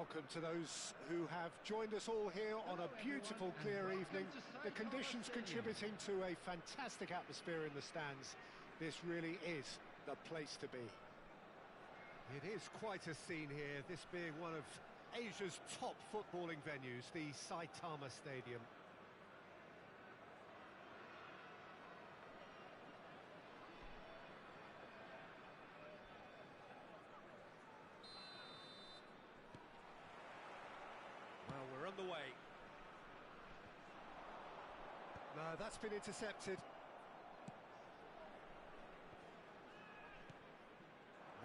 welcome to those who have joined us all here on a beautiful, clear evening. The conditions contributing to a fantastic atmosphere in the stands. This really is the place to be. It is quite a scene here, this being one of Asia's top footballing venues, the Saitama Stadium. Well, we're on the way. No, that's been intercepted.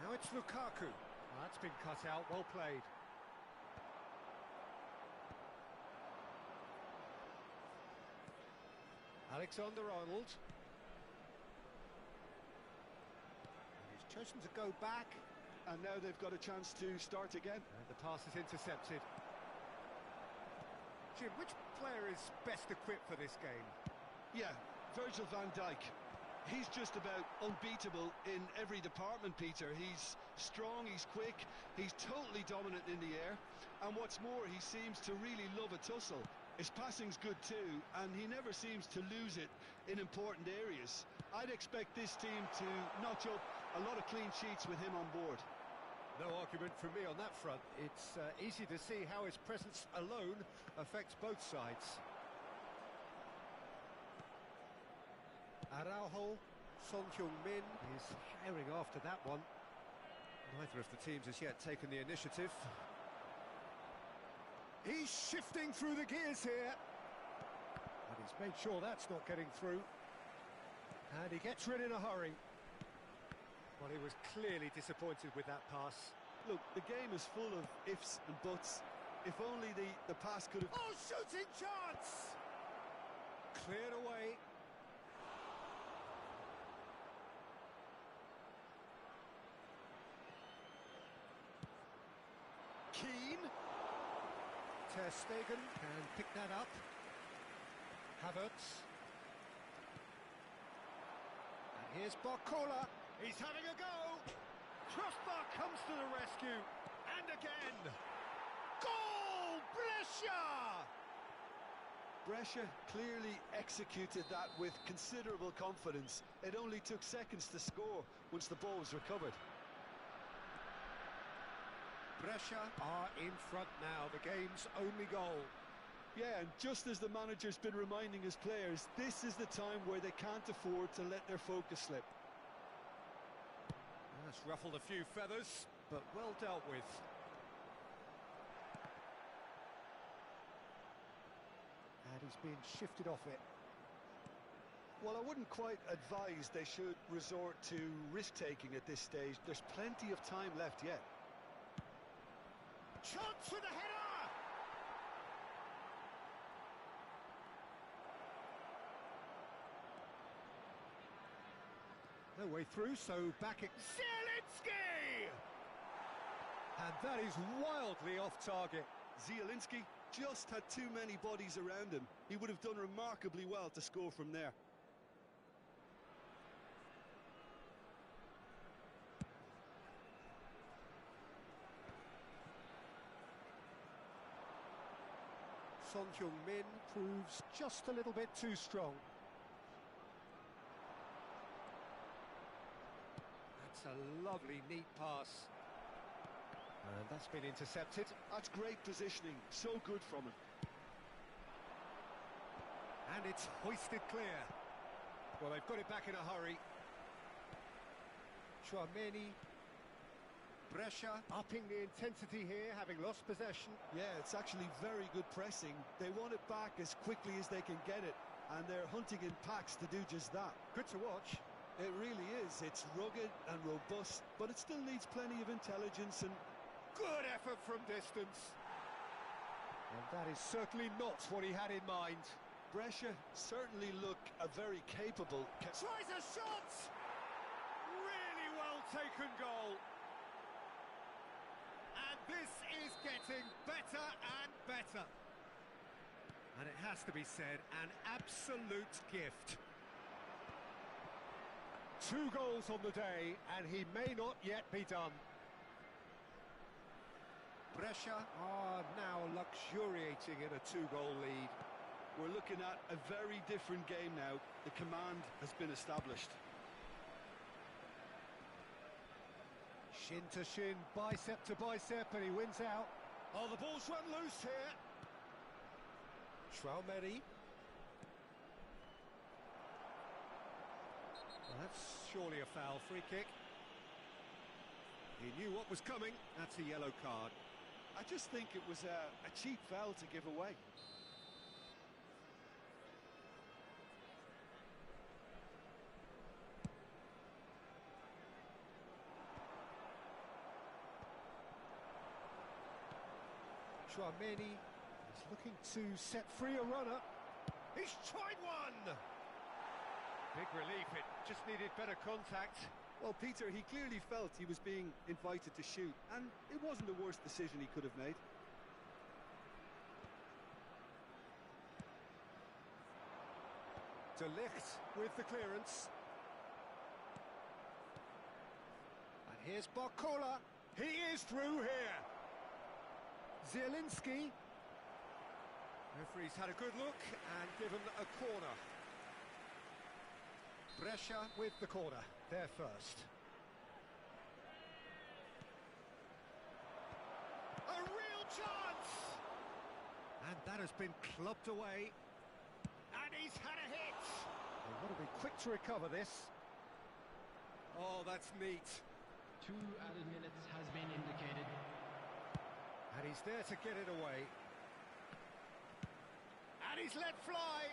Now it's Lukaku. Well, that's been cut out, well played. Alexander-Arnold. He's chosen to go back. And now they've got a chance to start again. And the pass is intercepted. Jim, which player is best equipped for this game? Yeah, Virgil van Dijk. He's just about unbeatable in every department, Peter. He's strong, he's quick, he's totally dominant in the air. And what's more, he seems to really love a tussle. His passing's good too, and he never seems to lose it in important areas. I'd expect this team to notch up a lot of clean sheets with him on board. No argument from me on that front. It's easy to see how his presence alone affects both sides. Araujo, Son Heung-min is herring after that one. Neither of the teams has yet taken the initiative. He's shifting through the gears here. But he's made sure that's not getting through. And he gets rid in a hurry. Well, he was clearly disappointed with that pass. Look, the game is full of ifs and buts. If only the pass could have... Oh, shooting chance! Cleared away. Keane. Ter Stegen can pick that up. Havertz. And here's Barcola. He's having a go! Crossbar comes to the rescue, and again! Goal! Brescia! Brescia clearly executed that with considerable confidence. It only took seconds to score once the ball was recovered. Brescia are in front now, the game's only goal. Yeah, and just as the manager's been reminding his players, this is the time where they can't afford to let their focus slip. That's ruffled a few feathers, but well dealt with. And he's being shifted off it. Well, I wouldn't quite advise they should resort to risk-taking at this stage. There's plenty of time left yet. Chance for the header! No way through, so back at Zielinski! And that is wildly off target. Zielinski just had too many bodies around him. He would have done remarkably well to score from there. Son Heung-min proves just a little bit too strong. That's a lovely, neat pass. And that's been intercepted. That's great positioning, so good from him. And it's hoisted clear. Well, they've got it back in a hurry. Chouameni. Brescia upping the intensity here, having lost possession. Yeah, it's actually very good pressing. They want it back as quickly as they can get it, and they're hunting in packs to do just that. Good to watch. It really is. It's rugged and robust, but it still needs plenty of intelligence and... Good effort from distance. And that is certainly not what he had in mind. Brescia certainly look a very capable... Tries a shot! Really well taken goal. And this is getting better and better. And it has to be said, an absolute gift. 2 goals on the day, and he may not yet be done. Brescia are now luxuriating in a two-goal lead. We're looking at a very different game now. The command has been established. Shin to shin, bicep to bicep, and he wins out. Oh, the ball's run loose here. Traumeri. Well, that's surely a foul. Free kick. He knew what was coming. That's a yellow card. I just think it was a cheap foul to give away. Traumeri is looking to set free a runner. He's tried one! Big relief, it just needed better contact. Well, Peter, he clearly felt he was being invited to shoot, and it wasn't the worst decision he could have made. De Ligt with the clearance. And here's Barcola. He is through here. Zielinski. Referee's had a good look and given a corner. Brescia with the corner, there first. A real chance! And that has been clubbed away. And he's had a hit! They've got to be quick to recover this. Oh, that's neat. 2 added minutes has been indicated. And he's there to get it away. And he's let fly!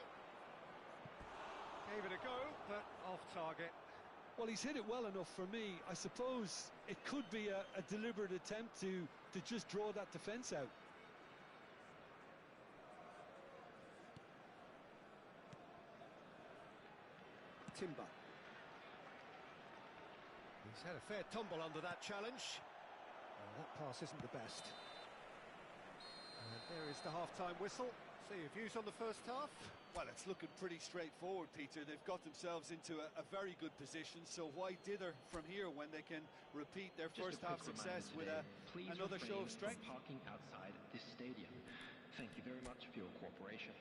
Gave it a go, but off target. Well, he's hit it well enough for me. I suppose it could be a deliberate attempt to just draw that defence out. Timber. He's had a fair tumble under that challenge. Well, that pass isn't the best. And there is the half-time whistle. So your views on the first half? Well, it's looking pretty straightforward, Peter. They've got themselves into a very good position, so why dither from here when they can repeat their first half success with another show of strength? Parking outside this stadium. Thank you very much for your cooperation.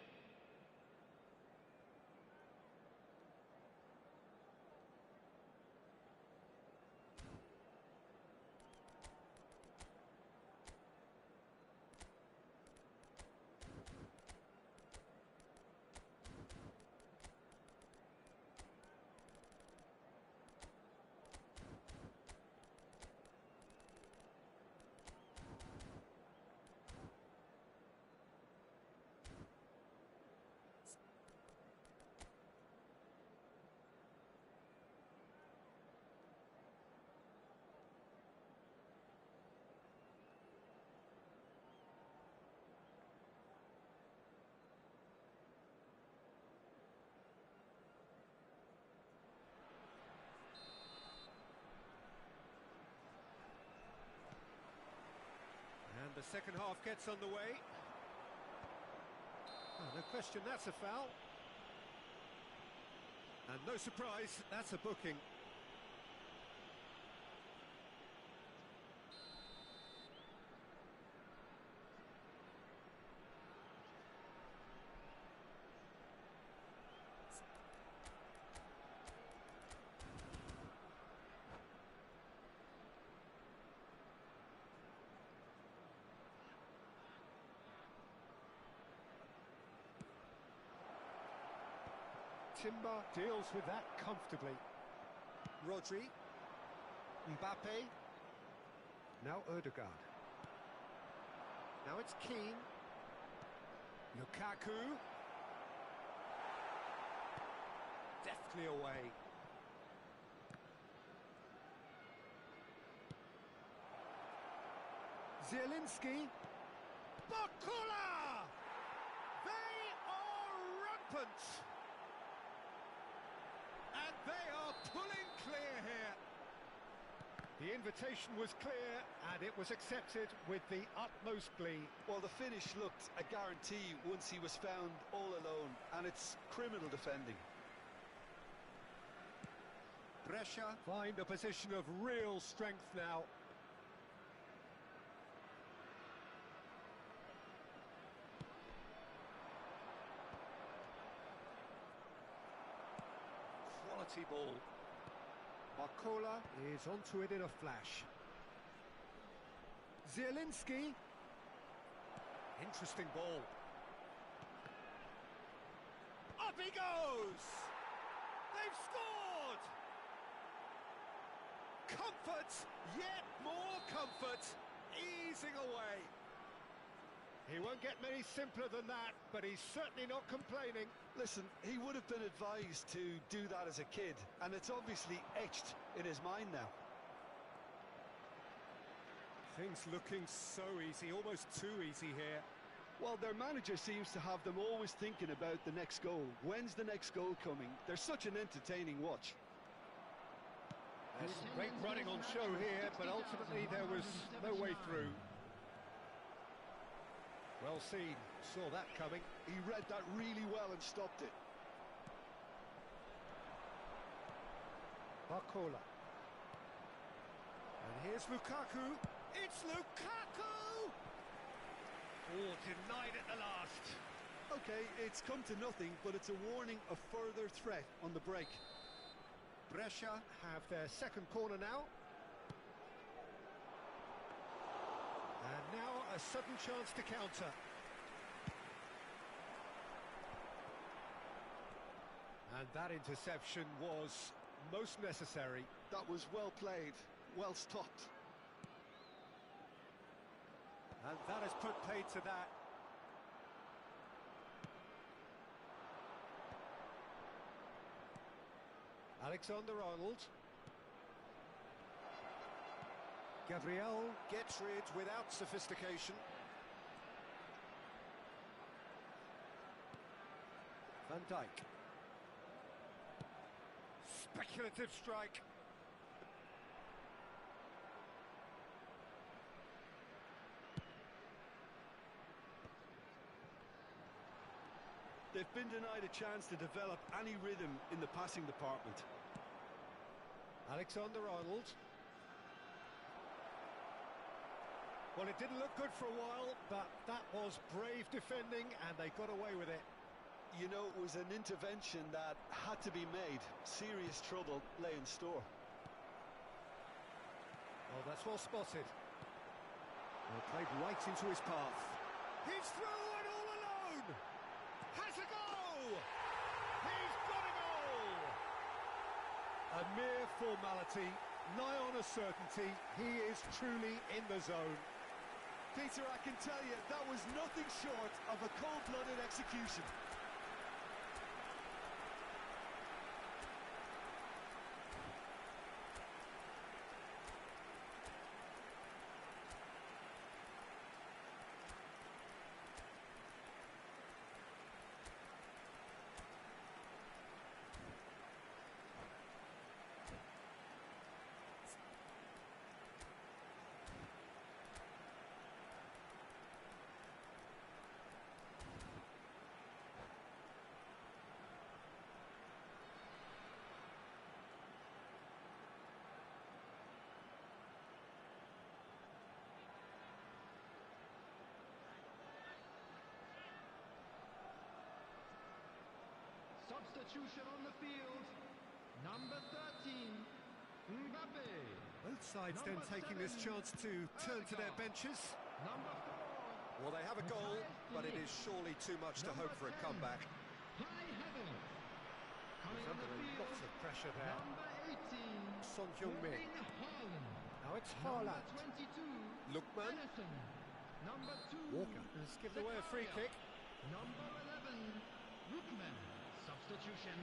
And the second half gets underway. Oh, no question, that's a foul. And no surprise, that's a booking. Timber deals with that comfortably. Rodri. Mbappe. Now Ødegaard. Now it's Keane. Lukaku. Deftly away. Zielinski. Barcola! They are rampant! And they are pulling clear here. The invitation was clear and it was accepted with the utmost glee. Well, the finish looked a guarantee once he was found all alone, and it's criminal defending. Brescia find a position of real strength now. quality ball. Barcola is onto it in a flash. Zielinski. Interesting ball. Up he goes! They've scored! Comfort, yet more comfort, easing away. He won't get many simpler than that, but he's certainly not complaining. Listen, he would have been advised to do that as a kid, and it's obviously etched in his mind now. Things looking so easy, almost too easy here. Well, their manager seems to have them always thinking about the next goal. When's the next goal coming? They're such an entertaining watch. There's great running on show here, but ultimately there was no way through. Well seen, saw that coming. He read that really well and stopped it. Barcola. And here's Lukaku. It's Lukaku! Oh, denied at the last. Okay, it's come to nothing, but it's a warning of further threat on the break. Brescia have their second corner now. And now a sudden chance to counter. And that interception was most necessary. That was well played, well stopped. And that has put paid to that. Alexander-Arnold. Gabriel gets rid without sophistication. Van Dijk. Speculative strike. They've been denied a chance to develop any rhythm in the passing department. Alexander-Arnold. Well, it didn't look good for a while, but that was brave defending, and they got away with it. You know, it was an intervention that had to be made. Serious trouble lay in store. Oh, that's well spotted. Well, played right into his path. He's through and all alone! Has a goal! He's got a goal! A mere formality, nigh on a certainty. He is truly in the zone. Peter, I can tell you, that was nothing short of a cold-blooded execution. Substitution on the field. Number 13, Mbappe. Both sides then taking this chance to turn to their benches. Number 4. Well, they have a goal, but it is surely too much to hope for a comeback. High heaven. Coming He's on under the field. lots of pressure there. Number 18. Son Heung-min. Haaland. Now it's Number Haaland. 22. Lookman. Ederson. Number 2. Walker has given away a free kick. Number 11. Lookman. Substitution.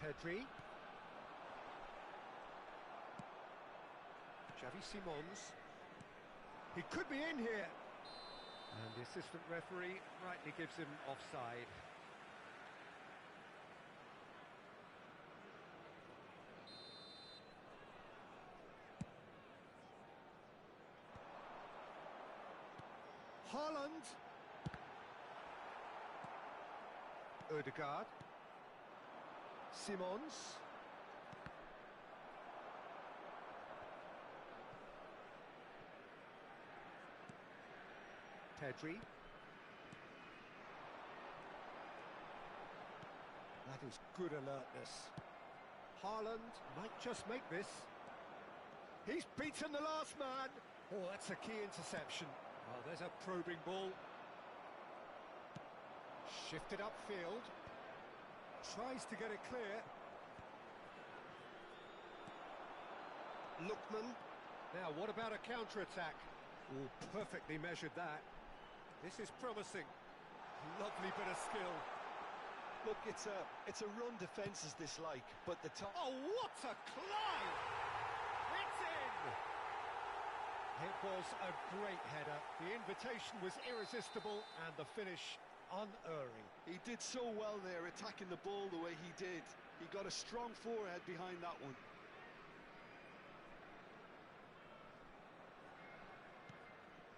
Pedri. Xavi Simons. He could be in here. And the assistant referee rightly gives him offside. Haaland. Ødegaard. Simons. Pedri. That is good alertness. Haaland might just make this. He's beaten the last man. Oh, that's a key interception. Oh, there's a probing ball. Shifted upfield. Tries to get it clear. Lookman. Now, what about a counter-attack? Oh, perfectly measured that. This is promising. Lovely bit of skill. Look, it's a run defence is dislike, but the top... Oh, what a climb! It's in! It was a great header. The invitation was irresistible and the finish unerring. He did so well there, attacking the ball the way he did. He got a strong forehead behind that one.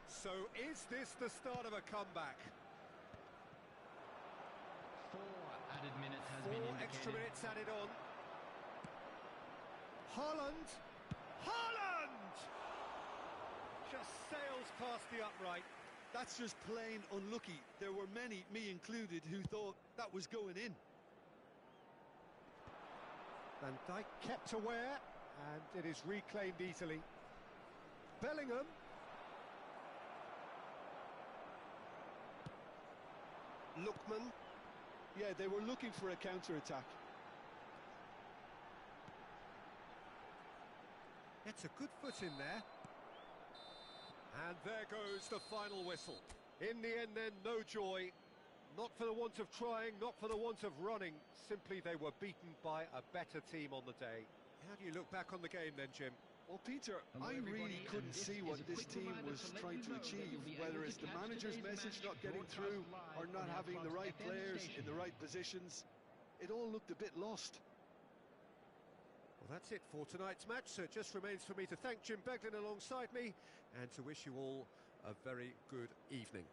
So is this the start of a comeback? 4 added minutes has been 4 indicated. extra minutes added on. Haaland! Haaland! Just sails past the upright. That's just plain unlucky. There were many, me included, who thought that was going in. Van Dijk kept aware, and it is reclaimed easily. Bellingham. Lookman. Yeah, they were looking for a counter-attack. It's a good foot in there. And there goes the final whistle. In the end then, no joy. Not for the want of trying, not for the want of running. Simply they were beaten by a better team on the day. How do you look back on the game then, Jim? Well, Peter, Hello, I everybody, really and couldn't this see is what a this quick team reminder was to let trying you to know that achieve, you'll be whether able it's to the catch manager's today's message match not getting broadcast through live or on not our having the club's right FM players station. in the right positions. It all looked a bit lost. Well, that's it for tonight's match, so it just remains for me to thank Jim Beglin alongside me and to wish you all a very good evening.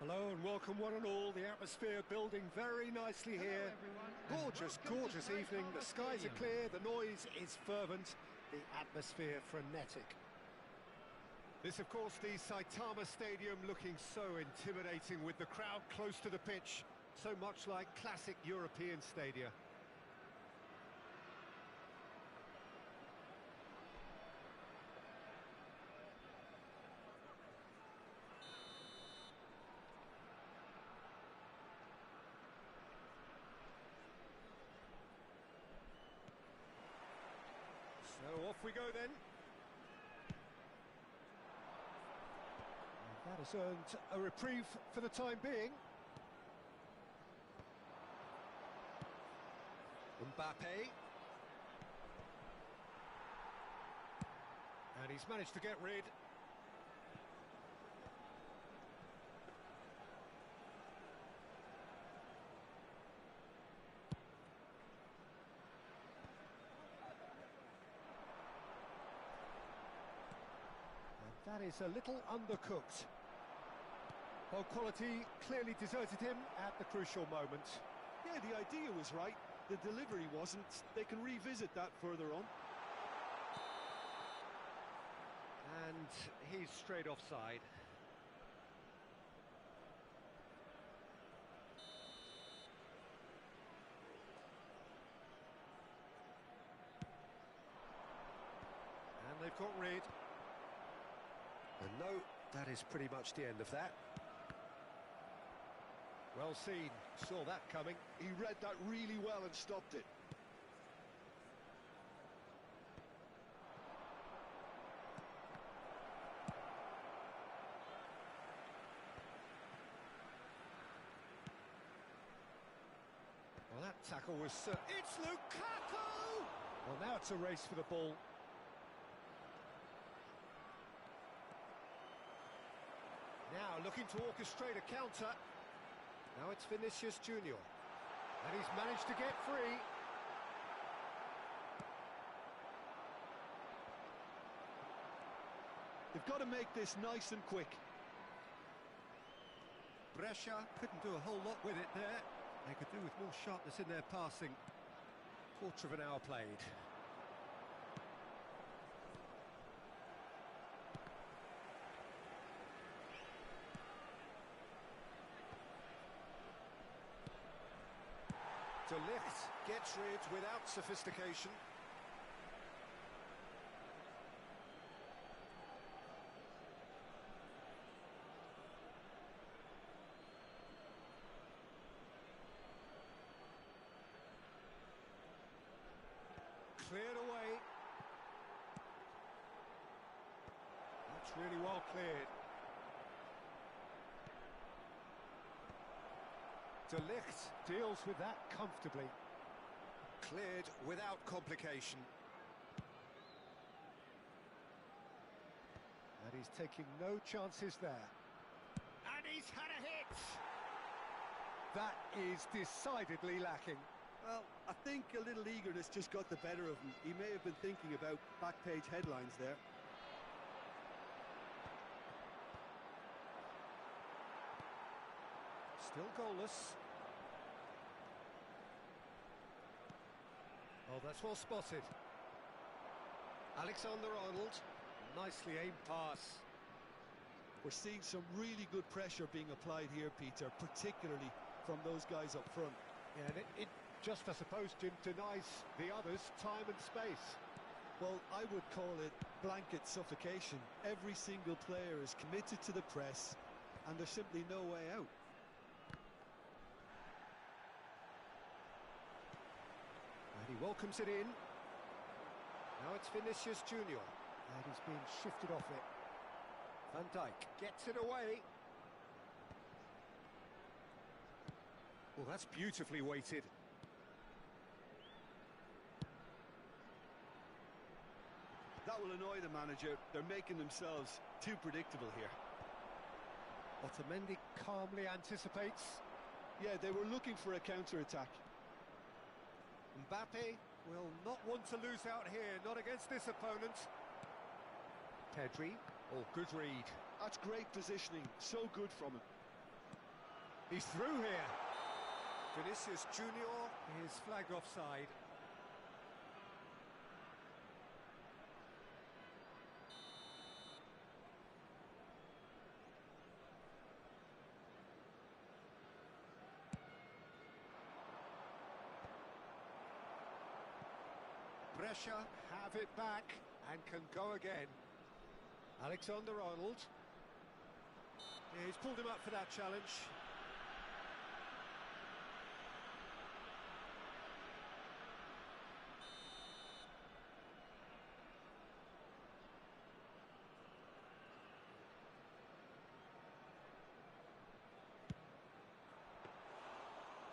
Hello and welcome one and all. The atmosphere building very nicely here. Gorgeous, gorgeous evening. The skies are clear, the noise is fervent, the atmosphere frenetic. This, of course, the Saitama Stadium, looking so intimidating with the crowd close to the pitch. So much like classic European stadia. So off we go then. And that has earned a reprieve for the time being. Mbappe. And he's managed to get rid. That is a little undercooked. Well, quality clearly deserted him at the crucial moment. Yeah, the idea was right. The delivery wasn't. They can revisit that further on. And he's straight offside. And they've got rid. And no, that is pretty much the end of that. Well seen, saw that coming. He read that really well and stopped it. Well, that tackle was... it's Lukaku! Well, now it's a race for the ball. Now looking to orchestrate a counter. Now it's Vinicius Junior. And he's managed to get free. They've got to make this nice and quick. Brescia couldn't do a whole lot with it there. They could do with more sharpness in their passing. Quarter of an hour played. De Ligt gets rid without sophistication. Cleared away. That's really well cleared. De Ligt deals with that comfortably. Cleared without complication. And he's taking no chances there. And he's had a hit! That is decidedly lacking. Well, I think a little eagerness just got the better of him. He may have been thinking about back-page headlines there. Still goalless. Oh, that's well spotted. Alexander-Arnold, nicely aimed pass. We're seeing some really good pressure being applied here, Peter, particularly from those guys up front. Yeah, and it just, I suppose, Jim, denies the others time and space. Well, I would call it blanket suffocation. Every single player is committed to the press, and there's simply no way out. And he welcomes it in. Now it's Vinicius Junior. And he's been shifted off it. Van Dijk gets it away. Well, that's beautifully weighted. That will annoy the manager. They're making themselves too predictable here. Otamendi calmly anticipates. Yeah, they were looking for a counter-attack. Mbappe will not want to lose out here, not against this opponent. Pedri, good read. That's great positioning, so good from him. He's through here. Vinicius Junior is flagged offside. Brescia have it back and can go again. Alexander-Arnold. Yeah, he's pulled him up for that challenge.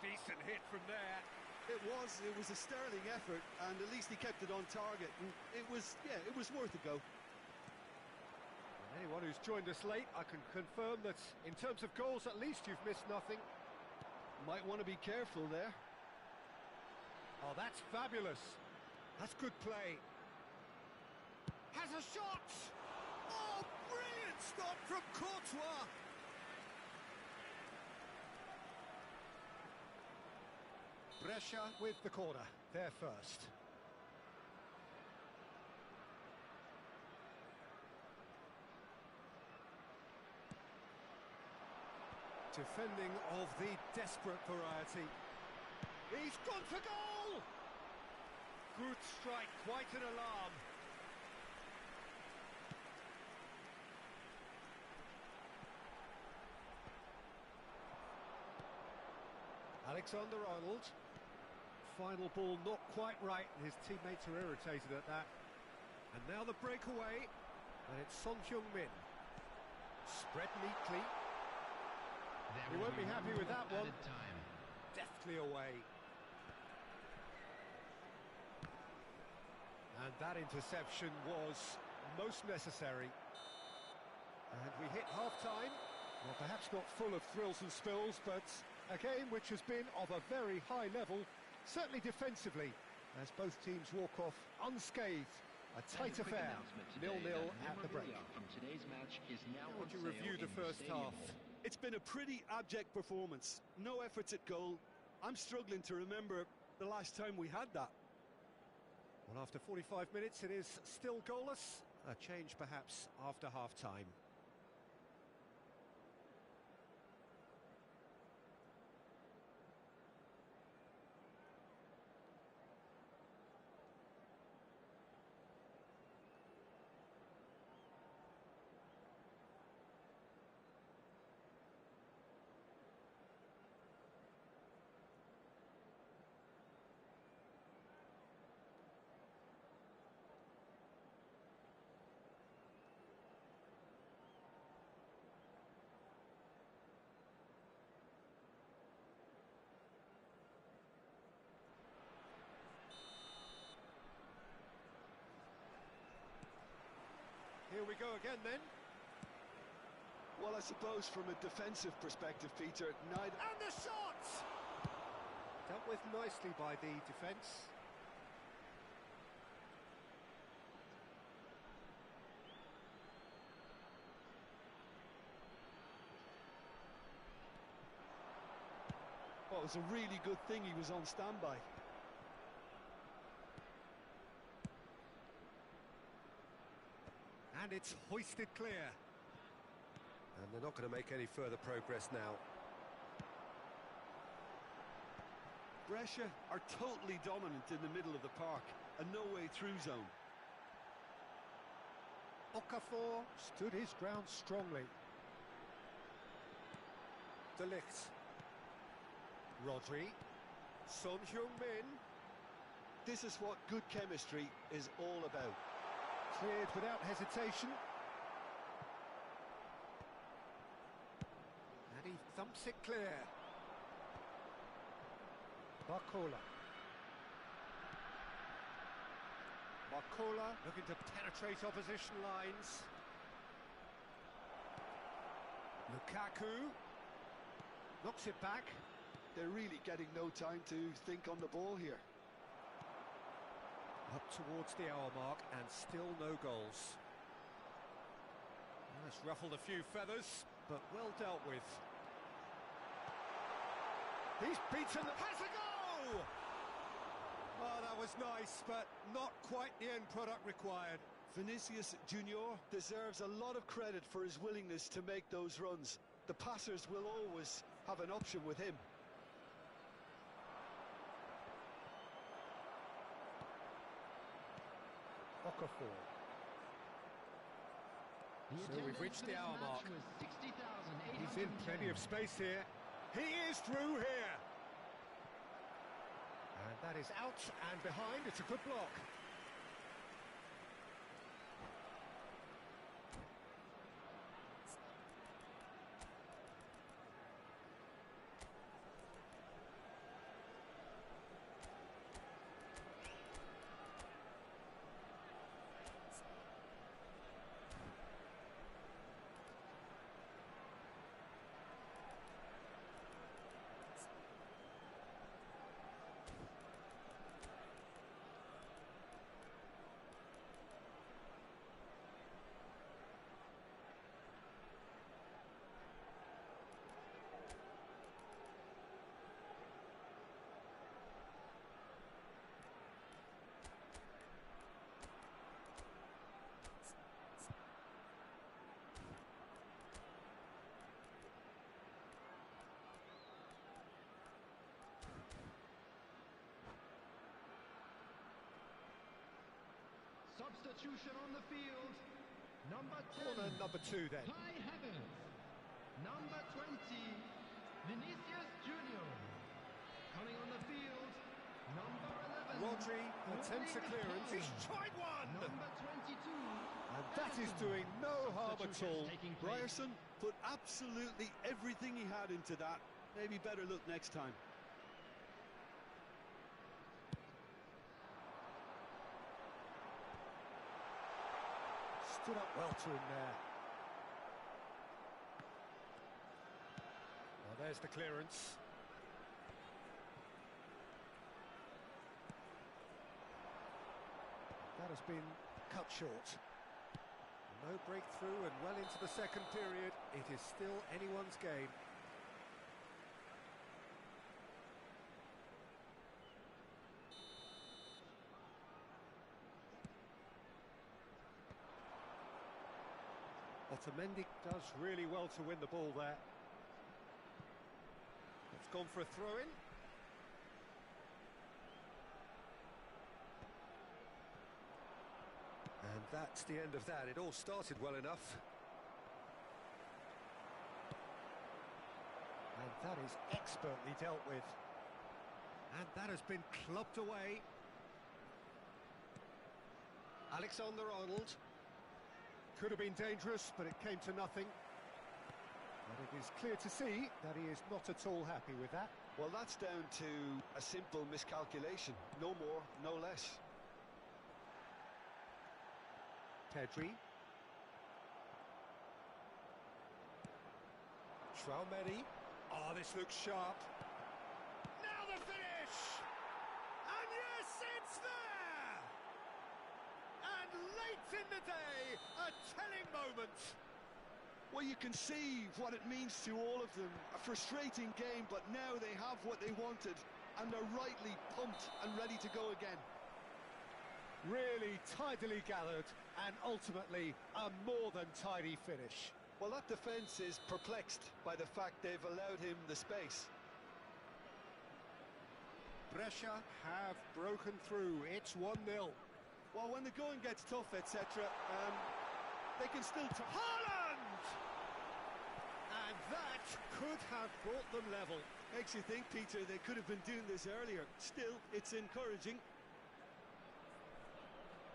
Decent hit from there. It was a sterling effort, and at least he kept it on target. And it was worth a go. Anyone who's joined us late, I can confirm that in terms of goals, at least you've missed nothing. Might want to be careful there. Oh, that's fabulous. That's good play. Has a shot! Oh, brilliant stop from Courtois! Brescia with the corner, they're first. Defending of the desperate variety. He's gone for goal! Good strike, quite an alarm. Alexander-Arnold. Final ball not quite right, and his teammates are irritated at that. And now the breakaway, and it's Son Heung-min. Spread neatly. He won't be happy with that one. Deftly away. And that interception was most necessary. And we hit half-time. Well, perhaps not full of thrills and spills, but a game which has been of a very high level. Certainly defensively, as both teams walk off unscathed. A tight affair, 0-0 at the break. From today's match is now How would you review the first half? It's been a pretty abject performance. No efforts at goal. I'm struggling to remember the last time we had that. Well, after 45 minutes, it is still goalless. A change perhaps after half-time. Here we go again then. Well, I suppose from a defensive perspective, Peter, neither... And the shot! Dealt with nicely by the defence. Well, it was a really good thing he was on standby. And it's hoisted clear. And they're not going to make any further progress now. Brescia are totally dominant in the middle of the park, a no-way through zone. Okafor stood his ground strongly. De Ligt. Rodri. Son Heung-min. This is what good chemistry is all about. Cleared without hesitation. And he thumps it clear. Barcola. Barcola looking to penetrate opposition lines. Lukaku knocks it back. They're really getting no time to think on the ball here. Up towards the hour mark and still no goals. Well, it's ruffled a few feathers, but well dealt with. He's beaten the... Has a goal! Oh, that was nice, but not quite the end product required. Vinicius Junior deserves a lot of credit for his willingness to make those runs. The passers will always have an option with him. Okafor. So we've reached the hour mark. He's in plenty of space here. He is through here. And that is out and behind. It's a good block. Substitution on the field. Number 10. Corner number 2 then. Kai Havertz. Number 20. Vinicius Junior. Coming on the field. Number 11. Rodri attempts a clearance. He's tried one! Number 22. And that is doing no harm at all. Ryerson put absolutely everything he had into that. Maybe better look next time. Stood up well to him there. Well, there's the clearance. That has been cut short. No breakthrough and well into the second period. It is still anyone's game. Otamendi does really well to win the ball there. It's gone for a throw-in. And that's the end of that. It all started well enough. And that is expertly dealt with. And that has been clubbed away. Alexander-Arnold. Could have been dangerous, but it came to nothing. But it is clear to see that he is not at all happy with that. Well, that's down to a simple miscalculation. No more, no less. Pedri. Traumeri. Oh, this looks sharp. Now the finish! And yes, it's there! And late in the day, a telling moment. Well, you can see what it means to all of them. A frustrating game, but now they have what they wanted, and they're rightly pumped and ready to go again. Really tidily gathered, and ultimately a more than tidy finish. Well, that defence is perplexed by the fact they've allowed him the space. Brescia have broken through. It's 1-0. Well, when the going gets tough, etc., they can still... Haaland! And that could have brought them level. Makes you think, Peter, they could have been doing this earlier. Still, it's encouraging.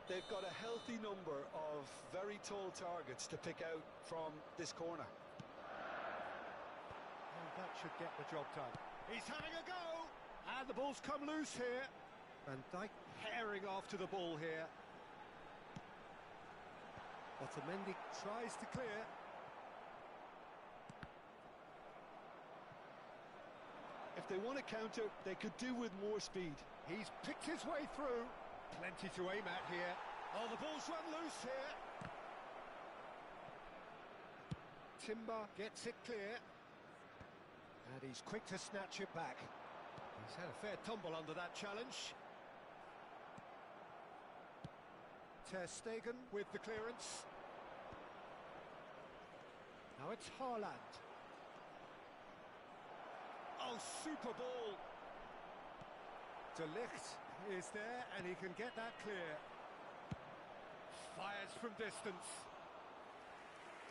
They've got a healthy number of very tall targets to pick out from this corner. And that should get the job done. He's having a go! And the ball's come loose here. Van Dijk herring after the ball here. Otamendi tries to clear. If they want to counter, they could do with more speed. He's picked his way through. Plenty to aim at here. Oh, the ball's run loose here. Timber gets it clear. And he's quick to snatch it back. He's had a fair tumble under that challenge. Ter Stegen with the clearance. Now it's Haaland. Oh, super ball. De Ligt is there and he can get that clear. Fires from distance.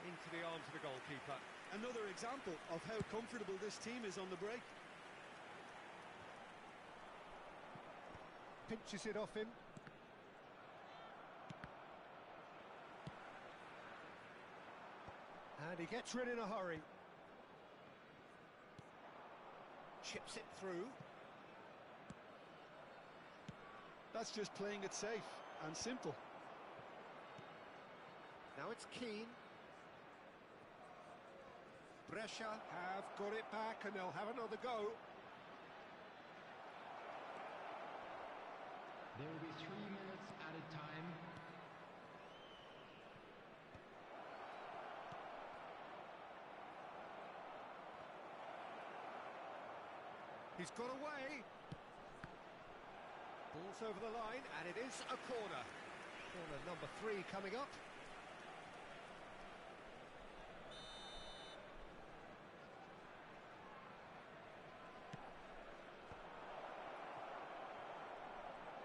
Into the arms of the goalkeeper. Another example of how comfortable this team is on the break. Pinches it off him. And he gets rid in a hurry. Chips it through. That's just playing it safe and simple. Now it's Keane. Brescia have got it back and they'll have another go. There will be 3 minutes added time. He's got away. Ball's over the line and it is a corner. Corner number 3 coming up.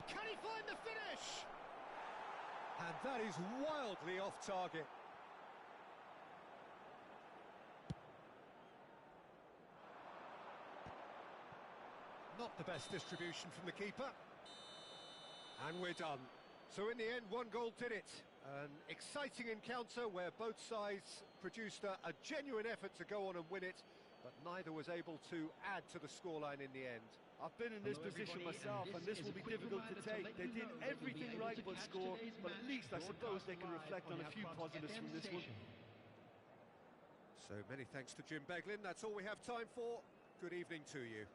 Can he find the finish? And that is wildly off target. Not the best distribution from the keeper. And we're done. So in the end, one goal did it. An exciting encounter where both sides produced a genuine effort to go on and win it, but neither was able to add to the scoreline in the end. I've been in this position myself, and this will be difficult to take. They did everything right but score, but at least I suppose they can reflect on a few positives from this one. So many thanks to Jim Beglin. That's all we have time for. Good evening to you.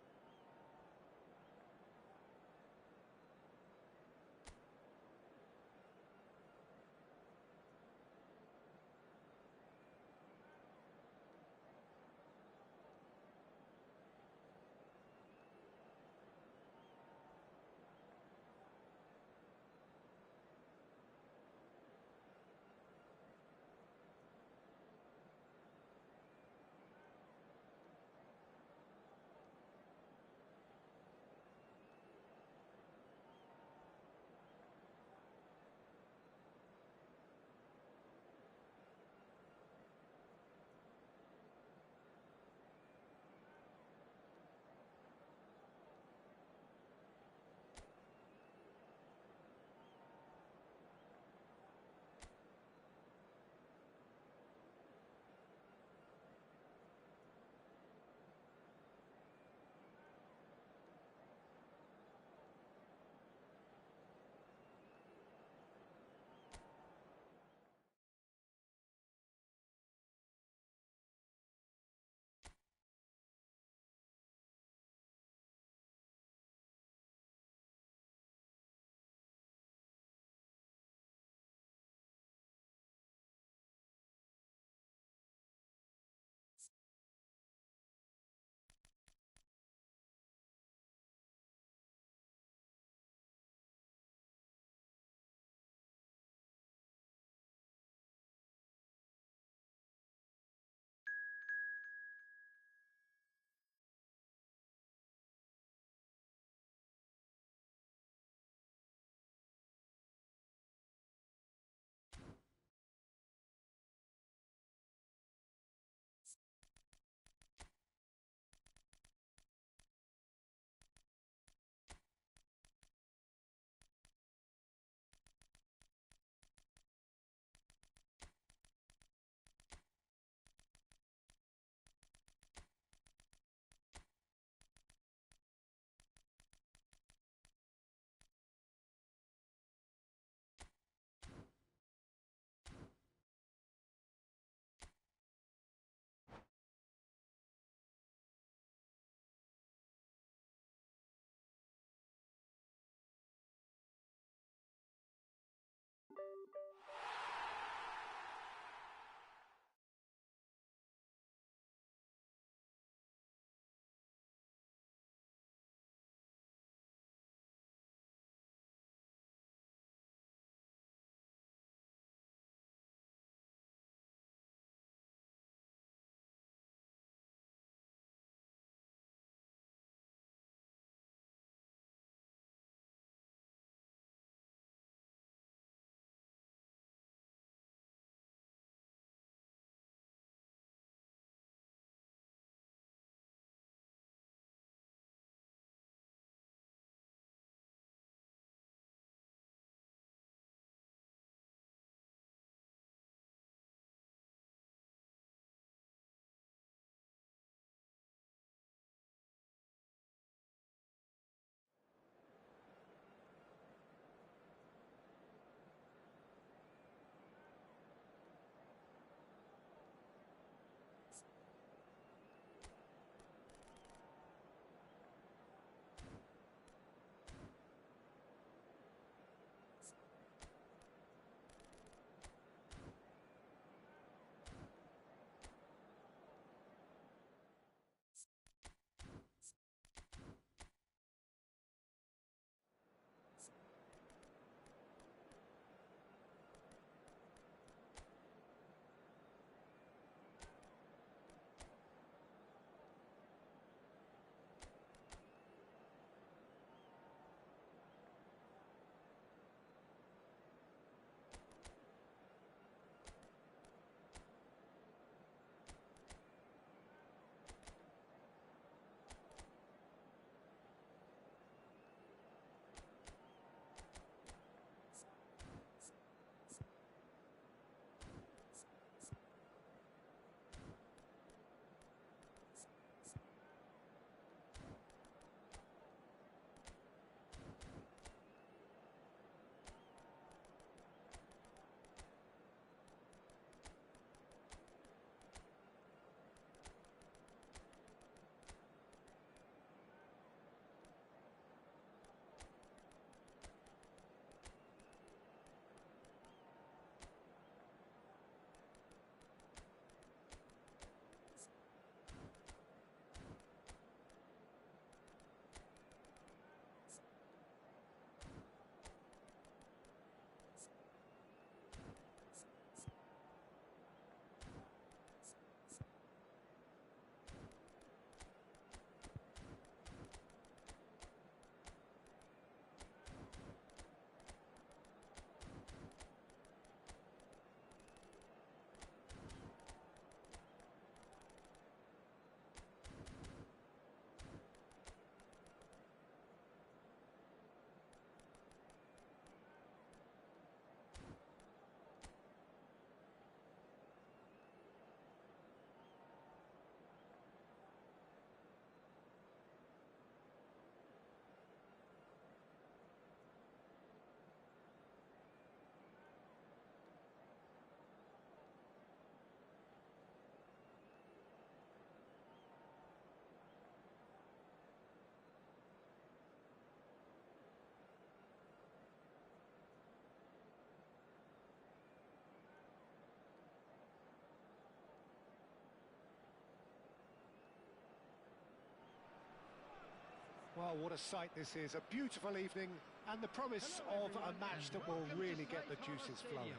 Oh, what a sight this is. A beautiful evening and the promise of a match that will really get the juices flowing.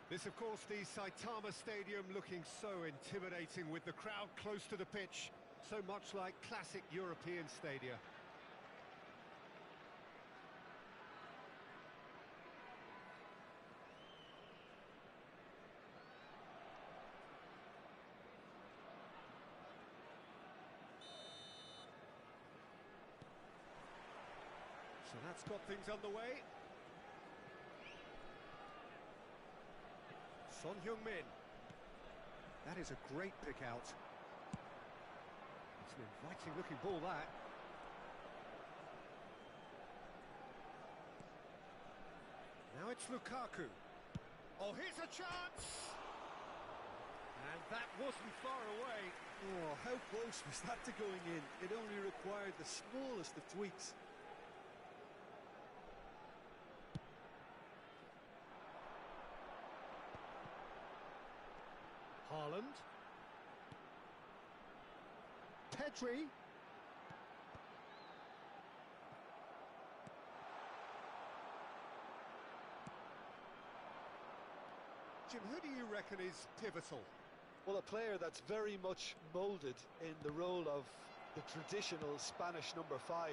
This, of course, the Saitama Stadium, looking so intimidating with the crowd close to the pitch. So much like classic European stadia. So that's got things underway. Son Heung-min. That is a great pick out. It's an inviting looking ball, that. Now it's Lukaku. Oh, here's a chance! And that wasn't far away. Oh, how close was that to going in? It only required the smallest of tweaks. Haaland. Pedri. Jim, who do you reckon is pivotal? Well, a player that's very much moulded in the role of the traditional Spanish number 5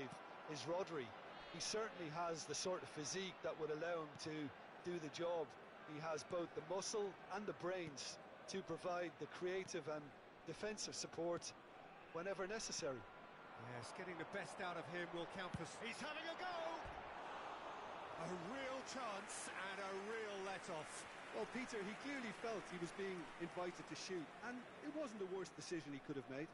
is Rodri. He certainly has the sort of physique that would allow him to do the job. He has both the muscle and the brains to provide the creative and defensive support whenever necessary. Yes, getting the best out of him will count for... He's having a go! A real chance and a real let-off. Well, Peter, he clearly felt he was being invited to shoot, and it wasn't the worst decision he could have made.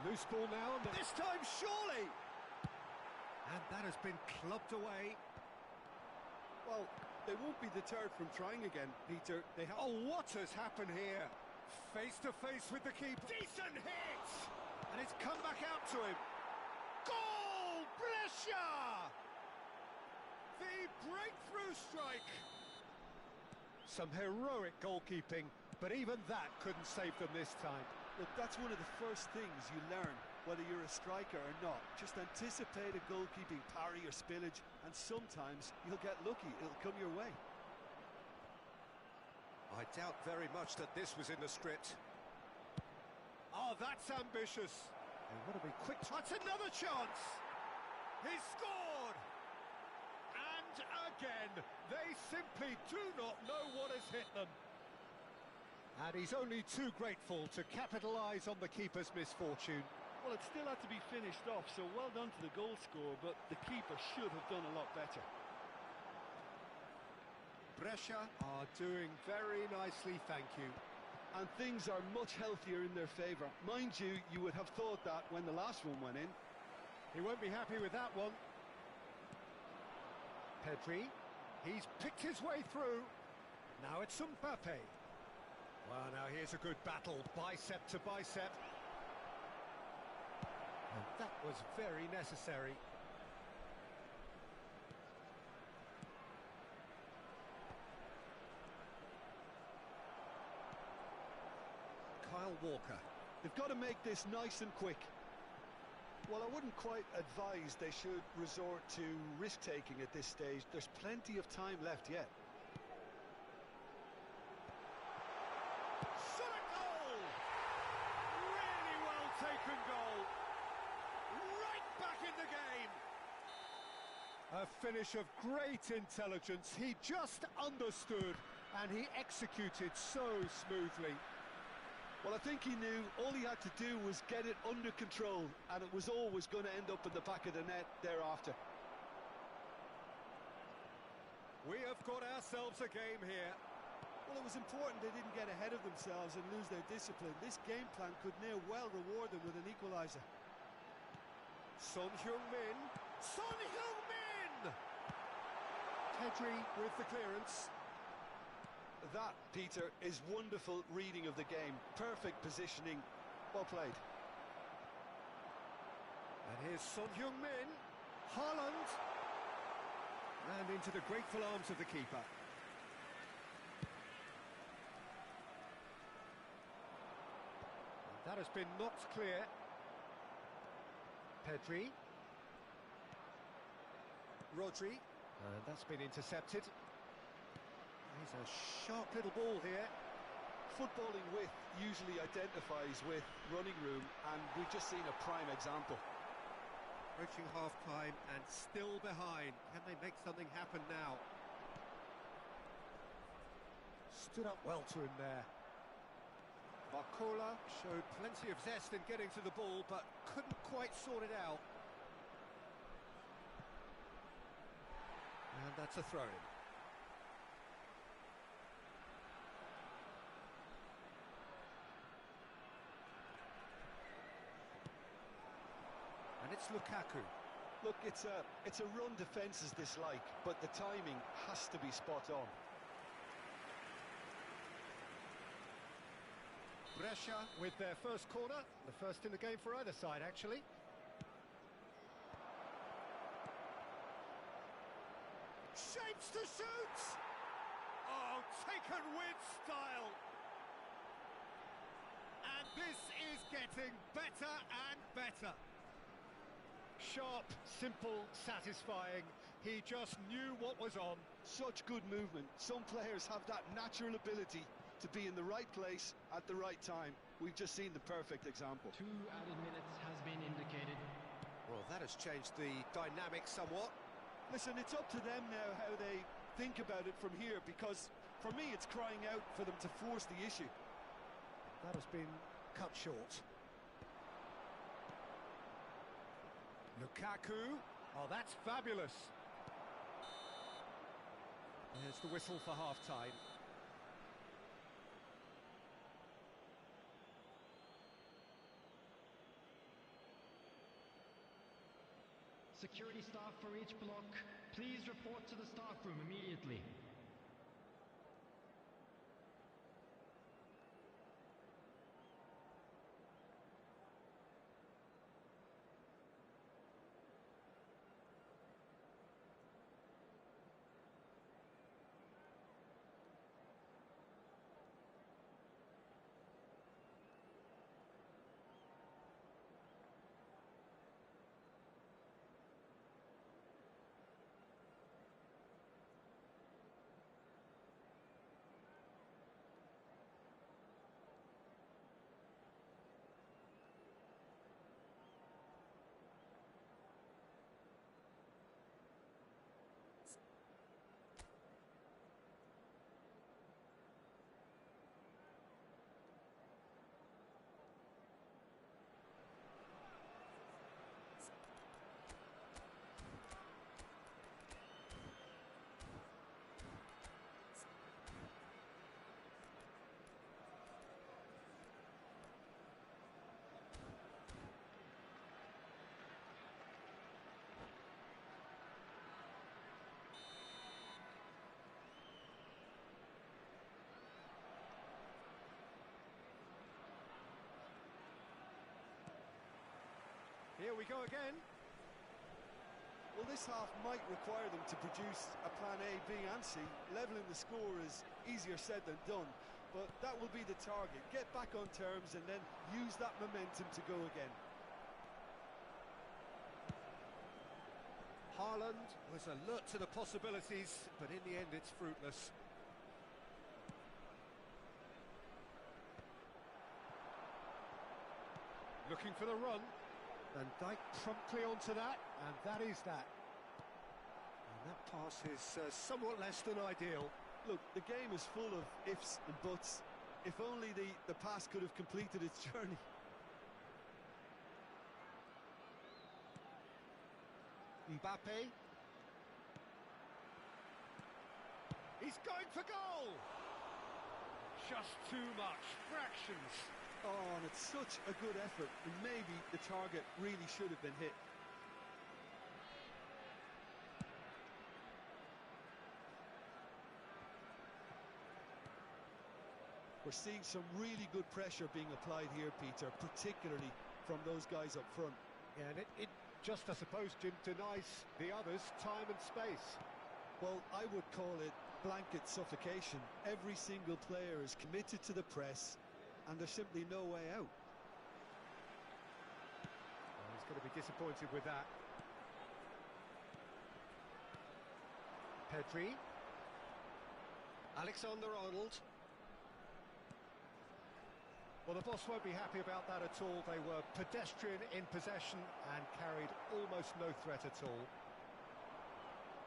Loose ball now, and this time surely! And that has been clubbed away. Well, they won't be deterred from trying again, Peter. Oh, what has happened here? Face to face with the keeper. Decent hit! And it's come back out to him. Goal! Brescia! The breakthrough strike. Some heroic goalkeeping, but even that couldn't save them this time. Look, that's one of the first things you learn, whether you're a striker or not. Just anticipate a goalkeeping parry or spillage, and sometimes you'll get lucky. It'll come your way. I doubt very much that this was in the script. Oh, that's ambitious. They want to be quick. That's another chance. He scored. And again, they simply do not know what has hit them. And he's only too grateful to capitalise on the keeper's misfortune. Well, it still had to be finished off, so well done to the goal scorer, but the keeper should have done a lot better. Brescia are doing very nicely, thank you. And things are much healthier in their favour. Mind you, you would have thought that when the last one went in. He won't be happy with that one. Pedri, he's picked his way through. Now it's Mbappe. Well, now here's a good battle, bicep to bicep. And that was very necessary. Kyle Walker. They've got to make this nice and quick. Well, I wouldn't quite advise they should resort to risk-taking at this stage. There's plenty of time left yet. Taken goal. Right back in the game. A finish of great intelligence. He just understood and he executed so smoothly. Well, I think he knew all he had to do was get it under control, and it was always going to end up in the back of the net thereafter. We have got ourselves a game here. Well, it was important they didn't get ahead of themselves and lose their discipline. This game plan could near well reward them with an equaliser. Son Heung-min. Son Heung-min! Pedri with the clearance. That, Peter, is wonderful reading of the game. Perfect positioning. Well played. And here's Son Heung-min. Haaland. And into the grateful arms of the keeper. That has been knocked clear. Pedri. Rodri. And that's been intercepted. He's a sharp little ball here. Footballing width usually identifies with running room, and we've just seen a prime example. Approaching half-time and still behind. Can they make something happen now? Stood up well to him there. Barcola showed plenty of zest in getting to the ball, but couldn't quite sort it out. And that's a throw-in. And it's Lukaku. Look, it's a run defences dislike, but the timing has to be spot on. Brescia with their first corner, the first in the game for either side, actually. Shapes to shoot! Oh, taken with style! And this is getting better and better. Sharp, simple, satisfying. He just knew what was on. Such good movement. Some players have that natural ability to be in the right place at the right time. We've just seen the perfect example. 2 added minutes has been indicated. Well, that has changed the dynamic somewhat. Listen, it's up to them now how they think about it from here, because for me it's crying out for them to force the issue. That has been cut short. Lukaku. Oh, that's fabulous. There's the whistle for half-time. Security staff for each block, please report to the staff room immediately. Here we go again. Well, this half might require them to produce a plan A, B and C. Levelling the score is easier said than done, but that will be the target. Get back on terms and then use that momentum to go again. Haaland was alert to the possibilities, but in the end it's fruitless. Looking for the run. Van Dijk promptly onto that, and that is that. And that pass is somewhat less than ideal. Look, the game is full of ifs and buts. If only the pass could have completed its journey. Mbappe. He's going for goal! Just too much, fractions. Oh, and it's such a good effort, and maybe the target really should have been hit. We're seeing some really good pressure being applied here, Peter, particularly from those guys up front. Yeah, and it just, I suppose, Jim, denies the others time and space. Well, I would call it blanket suffocation. Every single player is committed to the press, and there's simply no way out. Well, he's going to be disappointed with that. Pedri. Alexander-Arnold. Well, the boss won't be happy about that at all. They were pedestrian in possession and carried almost no threat at all.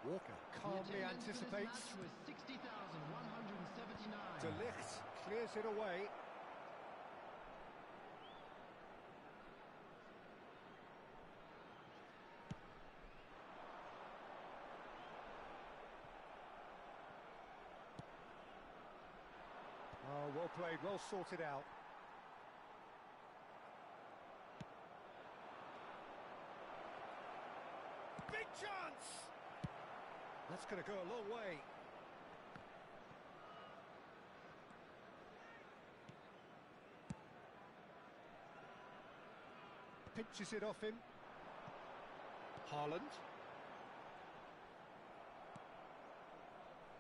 Walker calmly anticipates. De Ligt clears it away. Oh, well played, well sorted out. Big chance! That's going to go a long way. Pinches it off him. Haaland.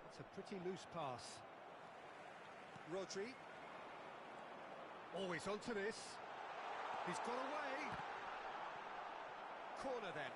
It's a pretty loose pass. Rodri. Oh, he's onto this. He's got away. Corner then.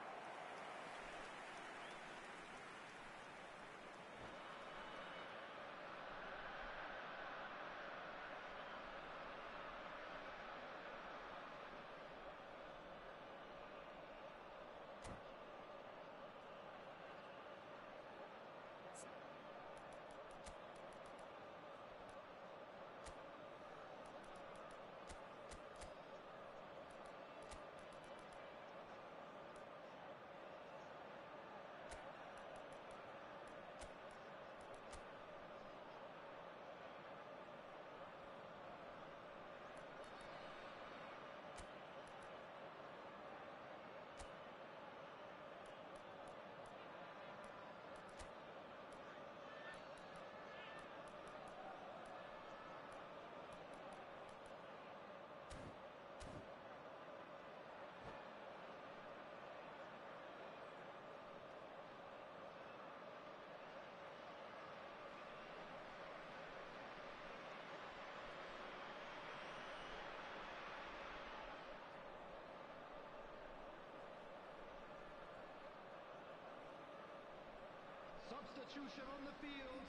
Substitution on the field.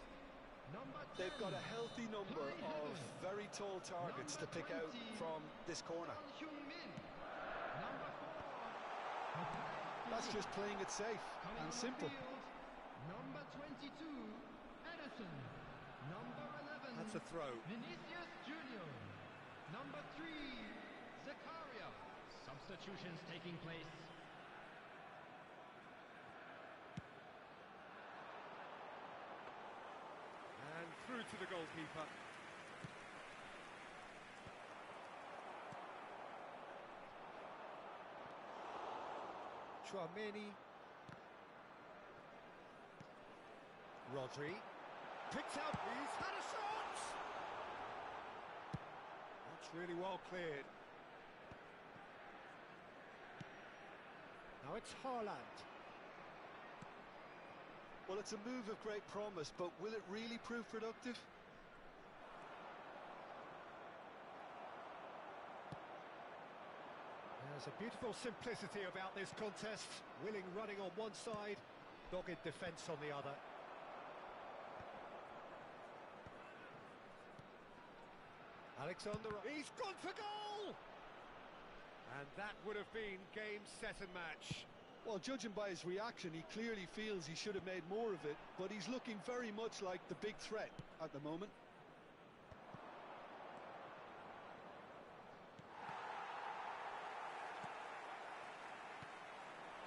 Number 10. They've got a healthy number of very tall targets to pick out from this corner. Number 4. That's just playing it safe and simple. Number 22, Edison. Number 11. That's a throw. Vinicius Junior. Number 3, Zakaria. Substitutions taking place. And through to the goalkeeper. Chouameni. Rodri. Picked out. He's had a shot! That's really well cleared. Now it's Haaland. Well, it's a move of great promise, but will it really prove productive? There's a beautiful simplicity about this contest. Willing running on one side, dogged defence on the other. Alexander, he's gone for goal! And that would have been game, set and match. Well, judging by his reaction, he clearly feels he should have made more of it, but he's looking very much like the big threat at the moment.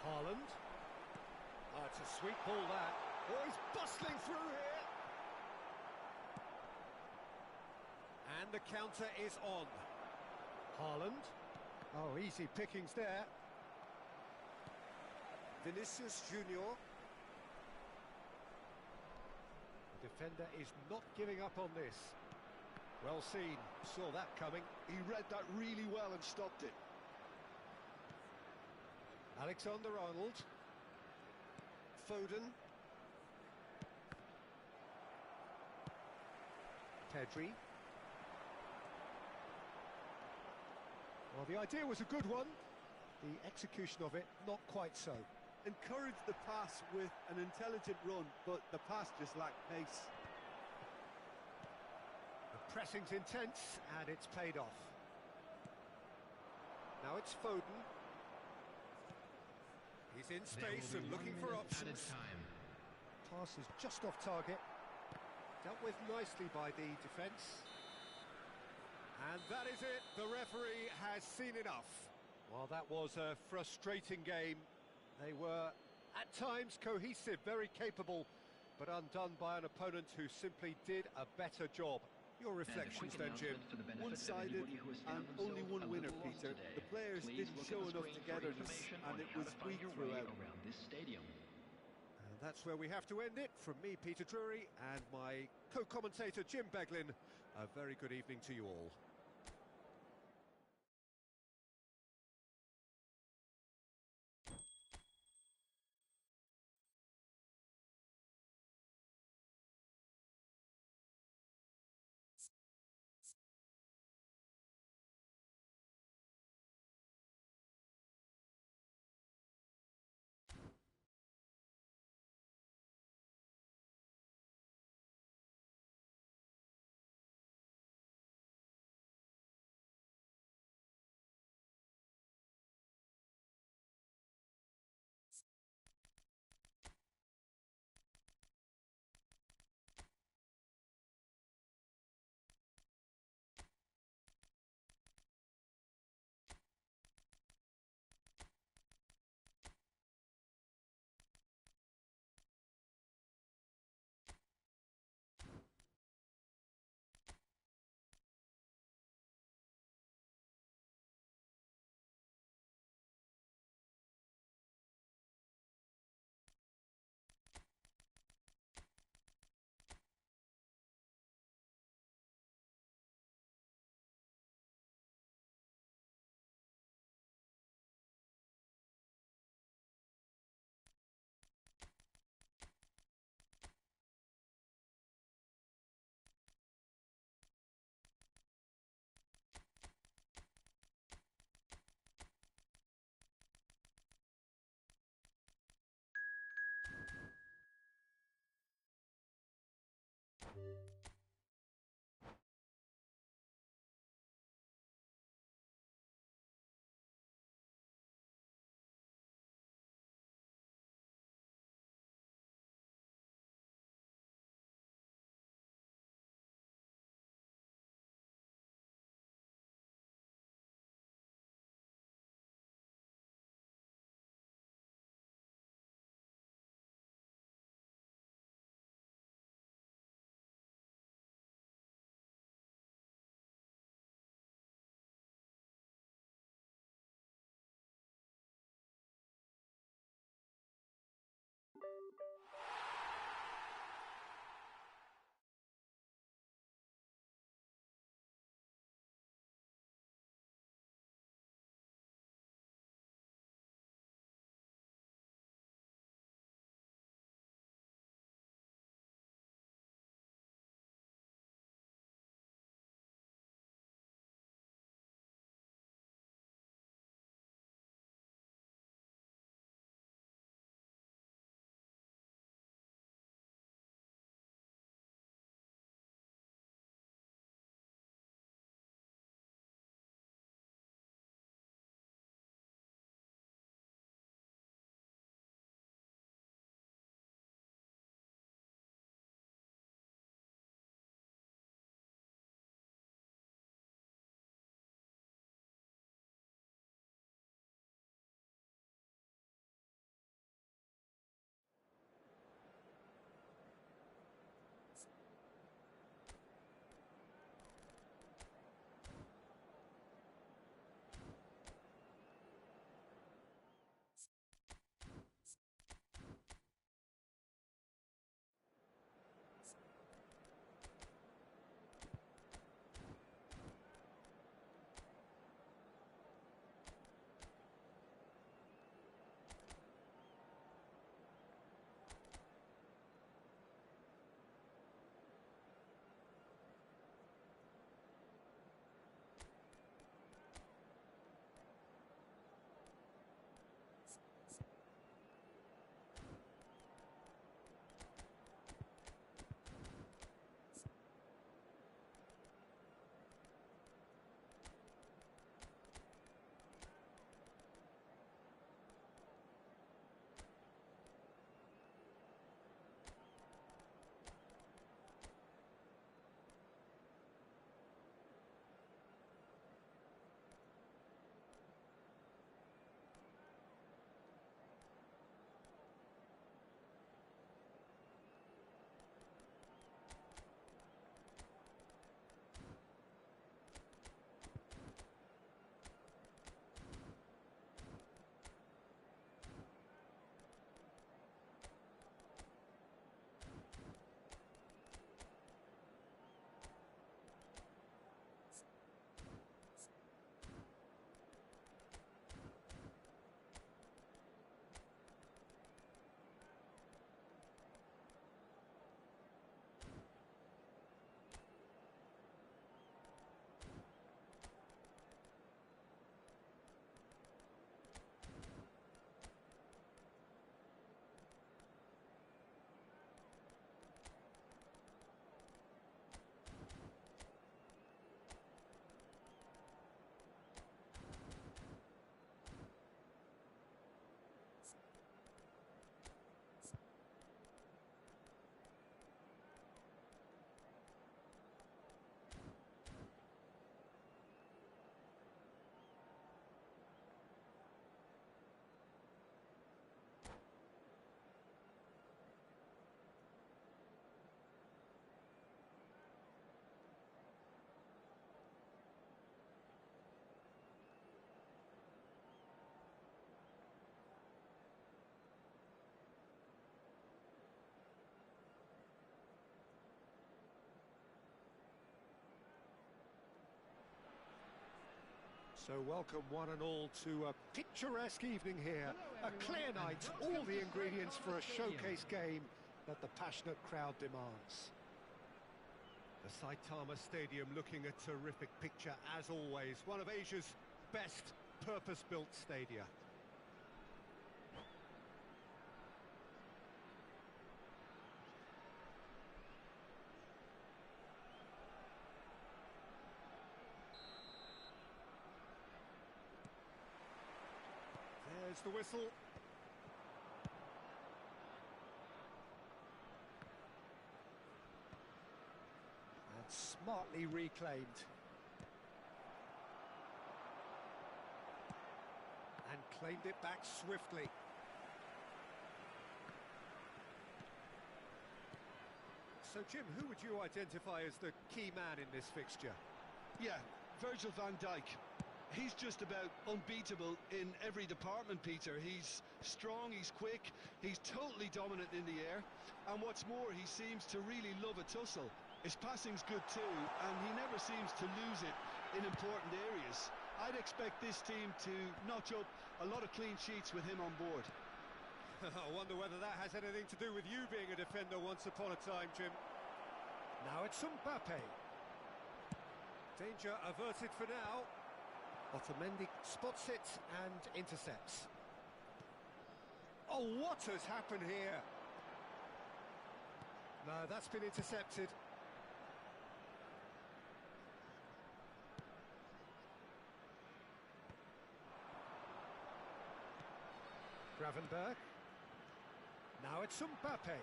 Haaland. Oh, it's a sweet ball, that. Oh, he's bustling through here. And the counter is on. Haaland. Oh, easy pickings there. Vinicius Junior. The defender is not giving up on this. Well seen, saw that coming. He read that really well and stopped it. Alexander-Arnold. Foden. Pedri. Well, the idea was a good one. The execution of it, not quite so. Encouraged the pass with an intelligent run, but the pass just lacked pace. The pressing's intense, and it's paid off. Now it's Foden. He's in space and looking for options. Pass is just off target. Dealt with nicely by the defence. And that is it. The referee has seen enough. Well, that was a frustrating game. They were, at times, cohesive, very capable, but undone by an opponent who simply did a better job. Your reflections then, Jim? One-sided and only one winner, Peter. The players didn't show enough togetherness, and it was weak throughout. And that's where we have to end it. From me, Peter Drury, and my co-commentator, Jim Beglin. A very good evening to you all. So welcome one and all to a picturesque evening here. A clear night, all the ingredients for a showcase game that the passionate crowd demands. The Saitama Stadium looking a terrific picture as always. One of Asia's best purpose-built stadia. There's the whistle. And smartly reclaimed. And claimed it back swiftly. So, Jim, who would you identify as the key man in this fixture? Yeah, Virgil van Dijk. He's just about unbeatable in every department, Peter. He's strong, he's quick, he's totally dominant in the air, and what's more, he seems to really love a tussle. His passing's good too, and he never seems to lose it in important areas. I'd expect this team to notch up a lot of clean sheets with him on board. I wonder whether that has anything to do with you being a defender once upon a time, Jim. Now it's Mbappe. Danger averted for now. Otamendi spots it and intercepts. Oh, what has happened here? No, that's been intercepted. Gravenberg. Now it's Mbappe.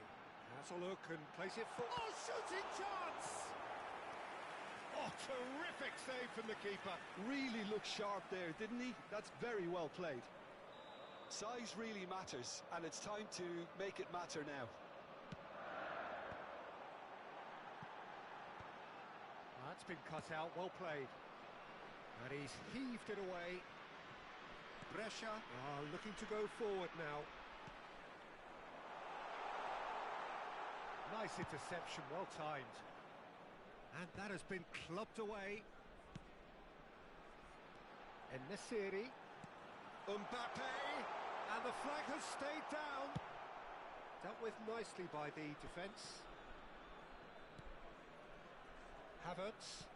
Has a look and plays it for... Oh, shooting chance! Oh, terrific save from the keeper. Really looked sharp there, didn't he? That's very well played. Size really matters, and it's time to make it matter now. That's been cut out, well played. And he's heaved it away. Brescia are looking to go forward now. Nice interception, well timed. And that has been clubbed away. En-Nesyri. Mbappe. And the flag has stayed down. Dealt with nicely by the defence. Havertz.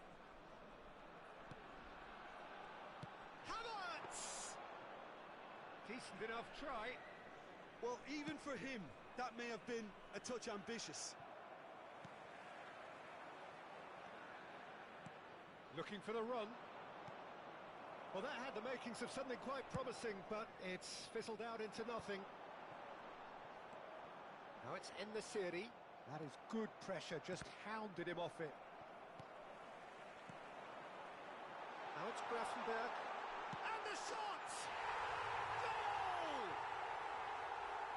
Havertz! Decent enough try. Well, even for him, that may have been a touch ambitious. Looking for the run. Well, that had the makings of something quite promising, but it's fizzled out into nothing. Now it's En-Nesyri. That is good pressure, just hounded him off it. Now it's Gravenberg. And the shot! Goal!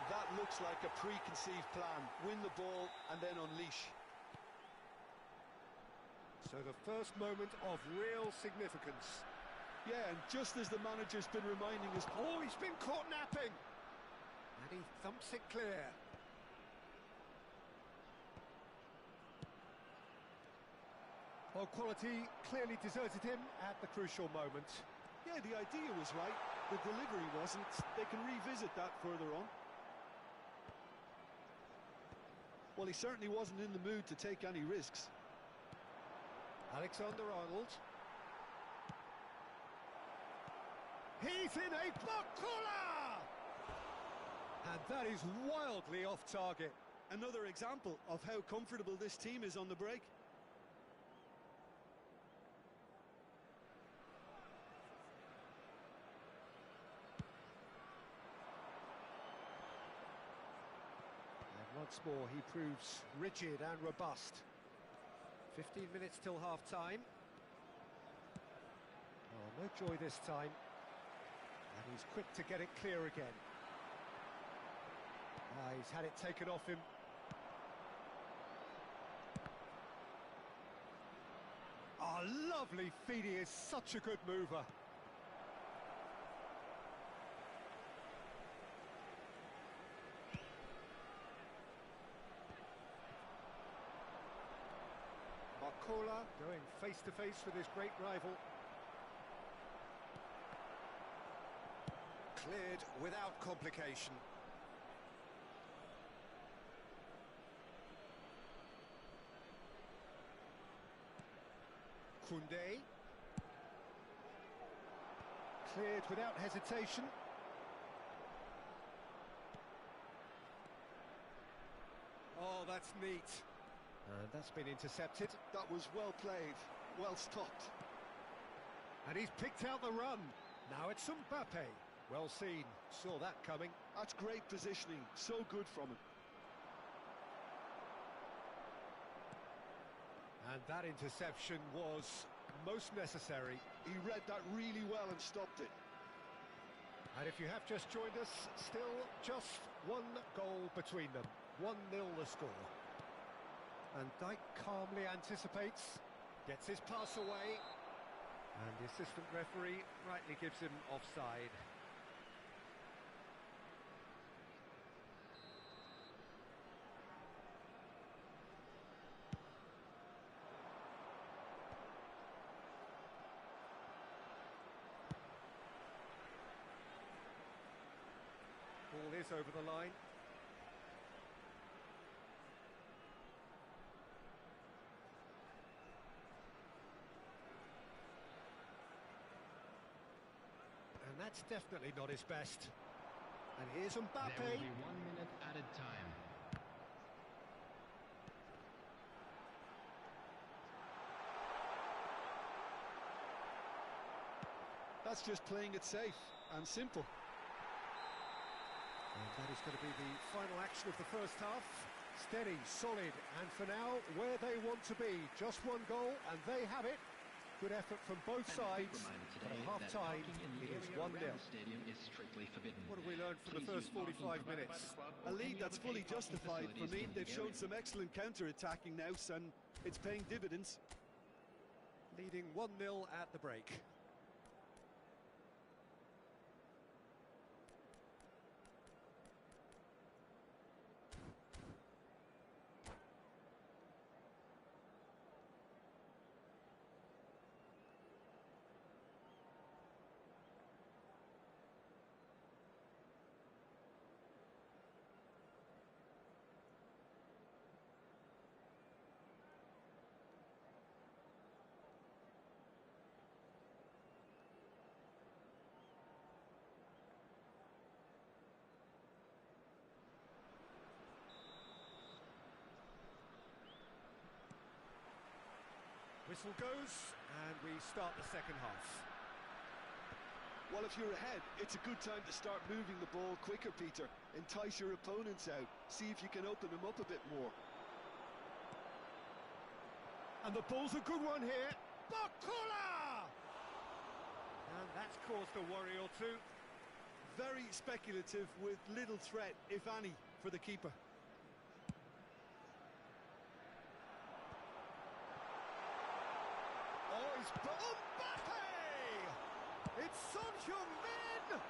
That looks like a preconceived plan. Win the ball and then unleash. So the first moment of real significance. Yeah, and just as the manager's been reminding us... Oh, he's been caught napping! And he thumps it clear. Well, quality clearly deserted him at the crucial moment. Yeah, the idea was right. The delivery wasn't. They can revisit that further on. Well, he certainly wasn't in the mood to take any risks. Alexander-Arnold. He's in a Bakula! And that is wildly off target. Another example of how comfortable this team is on the break. And once more he proves rigid and robust. 15 minutes till half-time. Oh, no joy this time. And he's quick to get it clear again. He's had it taken off him. Oh, lovely feed. He is such a good mover. Bakula going face-to-face with his great rival. Cleared without complication. Koundé. Cleared without hesitation. Oh, that's neat. And that's been intercepted. That was well played, well stopped. And he's picked out the run. Now it's Mbappe. Well seen, saw that coming. That's great positioning, so good from him. And that interception was most necessary. He read that really well and stopped it. And if you have just joined us, still just one goal between them. 1-0 the score. And Dijk calmly anticipates, gets his pass away, and the assistant referee rightly gives him offside. Ball is over the line. And that's definitely not his best. And here's Mbappe. There will be 1 minute added time. That's just playing it safe and simple. And that is going to be the final action of the first half. Steady, solid, and for now, where they want to be. Just one goal, and they have it. Good effort from both sides. But at half-time, it is 1-0. What have we learned from the first 45 minutes? A lead that's fully justified for me. They've shown some excellent counter-attacking now, and it's paying dividends. Leading 1-0 at the break. Whistle goes, and we start the second half. Well, if you're ahead, it's a good time to start moving the ball quicker, Peter. Entice your opponents out. See if you can open them up a bit more. And the ball's a good one here. Bakula! And that's caused a worry or two. Very speculative with little threat, if any, for the keeper. Oh, it's Mbappe! It's Son Heung-min!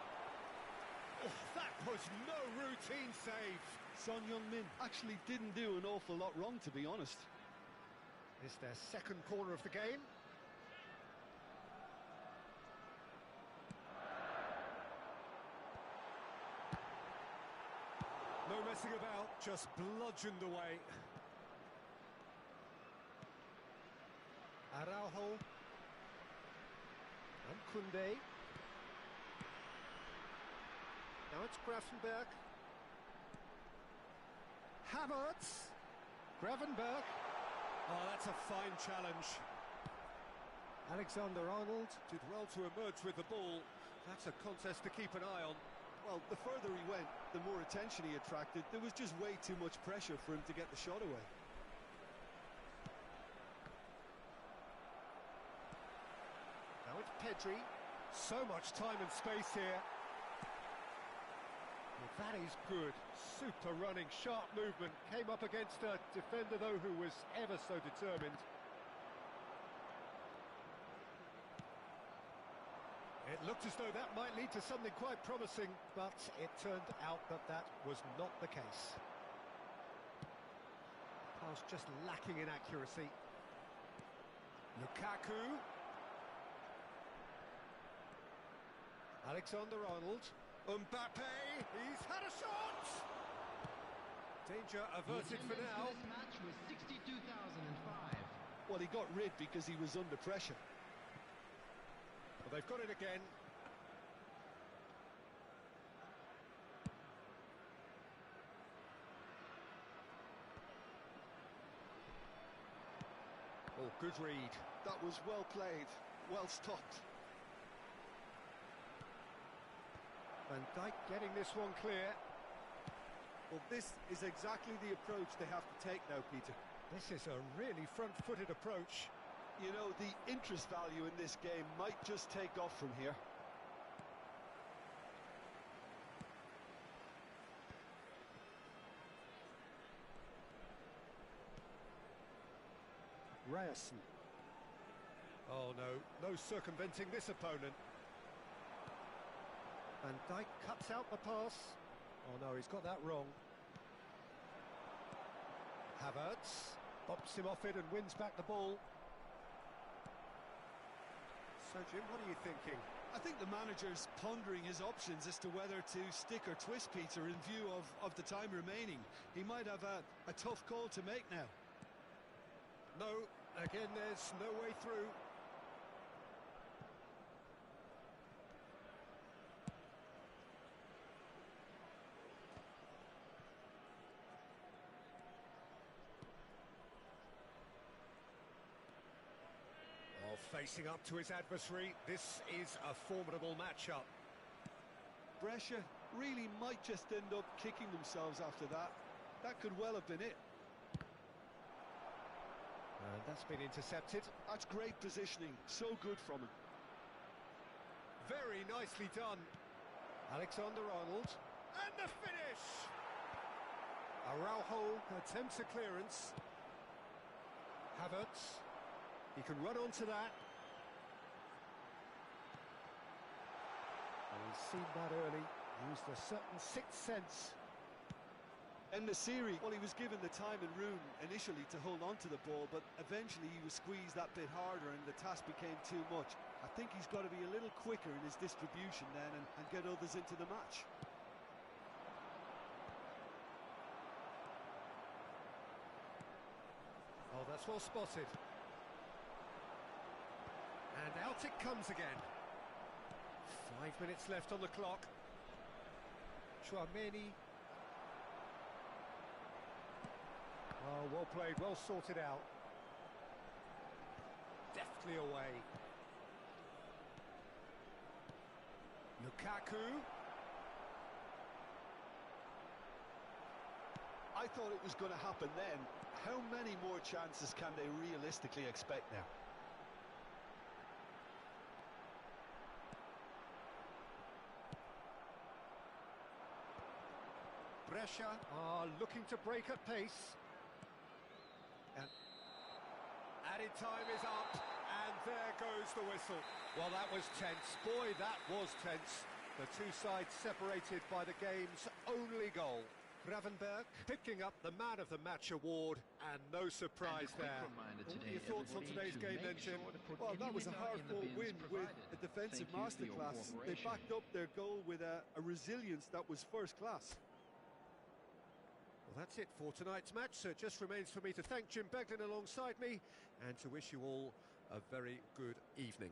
Oh, that was no routine save. Son Heung-min actually didn't do an awful lot wrong, to be honest. It's their second corner of the game. No messing about, just bludgeoned away. Araujo. And Koundé. Now it's Gravenberch. Havertz. Gravenberch. Oh, that's a fine challenge. Alexander-Arnold did well to emerge with the ball. That's a contest to keep an eye on. Well, the further he went, the more attention he attracted. There was just way too much pressure for him to get the shot away. Now it's Pedri. So much time and space here. Well, that is good. Super running, sharp movement. Came up against a defender, though, who was ever so determined. It looked as though that might lead to something quite promising, but it turned out that that was not the case. Pass just lacking in accuracy. Lukaku. Alexander-Arnold. Mbappe, he's had a shot! Danger averted for now. This match was 62,005. Well, he got rid because he was under pressure. Well, they've got it again. Oh, good read. That was well played, well stopped. Van Dijk getting this one clear. Well, this is exactly the approach they have to take now, Peter. This is a really front-footed approach. You know, the interest value in this game might just take off from here. Ryerson. Oh no, no circumventing this opponent. Van Dijk cuts out the pass. Oh no, he's got that wrong. Havertz bops him off it and wins back the ball. So Jim, what are you thinking? I think the manager's pondering his options as to whether to stick or twist Peter in view of the time remaining. He might have a tough call to make now. No, again there's no way through. Facing up to his adversary, this is a formidable matchup. Brescia really might just end up kicking themselves after that. That could well have been it. And that's been intercepted. That's great positioning, so good from him. Very nicely done. Alexander-Arnold, and the finish! Araujo attempts a clearance. Havertz. He can run onto that. And he's seen that early, used a certain sixth sense. In the series, well, he was given the time and room initially to hold on to the ball, but eventually he was squeezed that bit harder and the task became too much. I think he's got to be a little quicker in his distribution then and get others into the match. Oh, that's well spotted. And out it comes again. 5 minutes left on the clock. Chouameni. Oh, well played, well sorted out. Deftly away. Lukaku. I thought it was going to happen then. How many more chances can they realistically expect now? Brescia are looking to break at pace. And added time is up, and there goes the whistle. Well, that was tense. Boy, that was tense. The two sides separated by the game's only goal. Gravenberg picking up the Man of the Match award, and no surprise there. Reminder What today, are your thoughts on everybody, today's to game make then, Jim? sure to put Well, that any was a litter in the hard-fought bins win with provided. a defensive Thank you for your masterclass. They cooperation. backed up their goal with a resilience that was first class. Well, that's it for tonight's match, so it just remains for me to thank Jim Beglin alongside me and to wish you all a very good evening.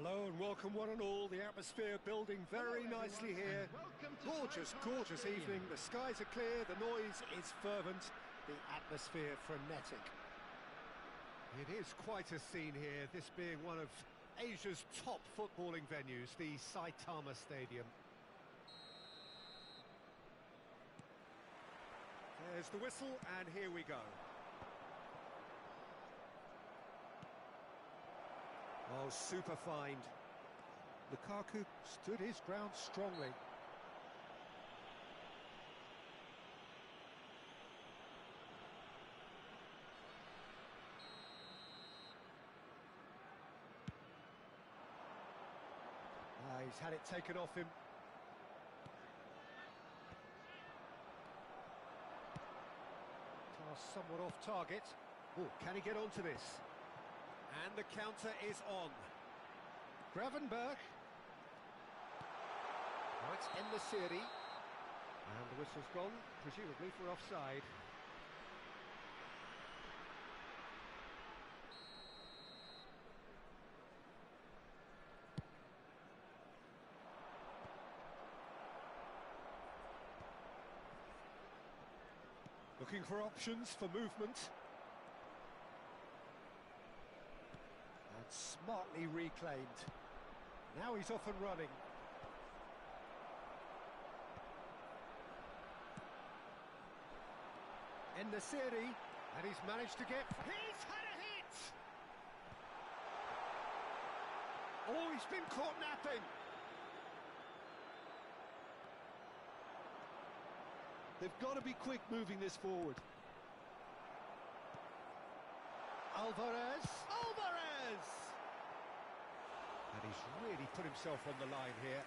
Hello and welcome one and all. The atmosphere building very nicely here. Gorgeous, gorgeous evening. The skies are clear, the noise is fervent, the atmosphere frenetic. It is quite a scene here, this being one of Asia's top footballing venues, the Saitama Stadium. There's the whistle and here we go. Oh, super find. Lukaku stood his ground strongly. He's had it taken off him. Pass somewhat off target. Oh, can he get onto this? And the counter is on. Gravenberg. Now it's En-Nesyri. And the whistle's gone, presumably for offside. Looking for options for movement. And smartly reclaimed. Now he's off and running. En-Nesyri, and he's managed to get... He's had a hit! Oh, he's been caught napping. They've got to be quick moving this forward. Alvarez! Alvarez! And he's really put himself on the line here.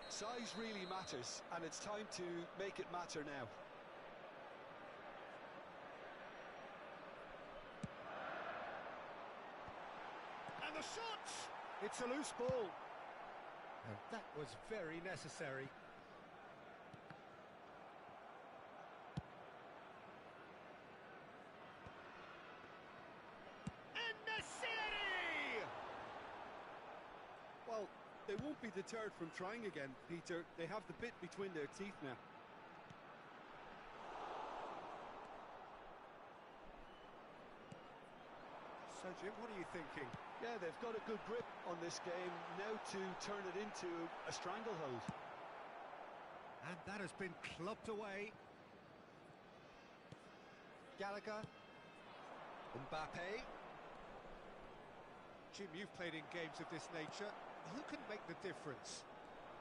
Size really matters, and it's time to make it matter now. And the shot! It's a loose ball. And that was very necessary. En-Nesyri! Well, they won't be deterred from trying again, Peter. They have the bit between their teeth now. So, Jim, what are you thinking? Yeah, they've got a good grip on this game now to turn it into a stranglehold. And that has been clubbed away. Gallagher. Mbappe. Jim, you've played in games of this nature. Who can make the difference?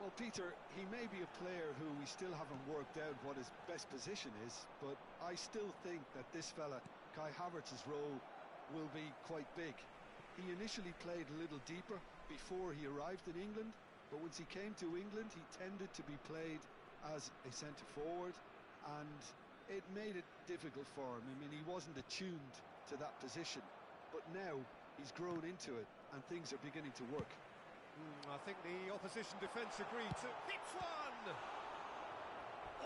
Well, Peter, he may be a player who we still haven't worked out what his best position is, but I still think that this fella, Kai Havertz's role, will be quite big. He initially played a little deeper before he arrived in England, but once he came to England, he tended to be played as a centre-forward, and it made it difficult for him. I mean, he wasn't attuned to that position, but now he's grown into it, and things are beginning to work. I think the opposition defence agreed to... Hits one!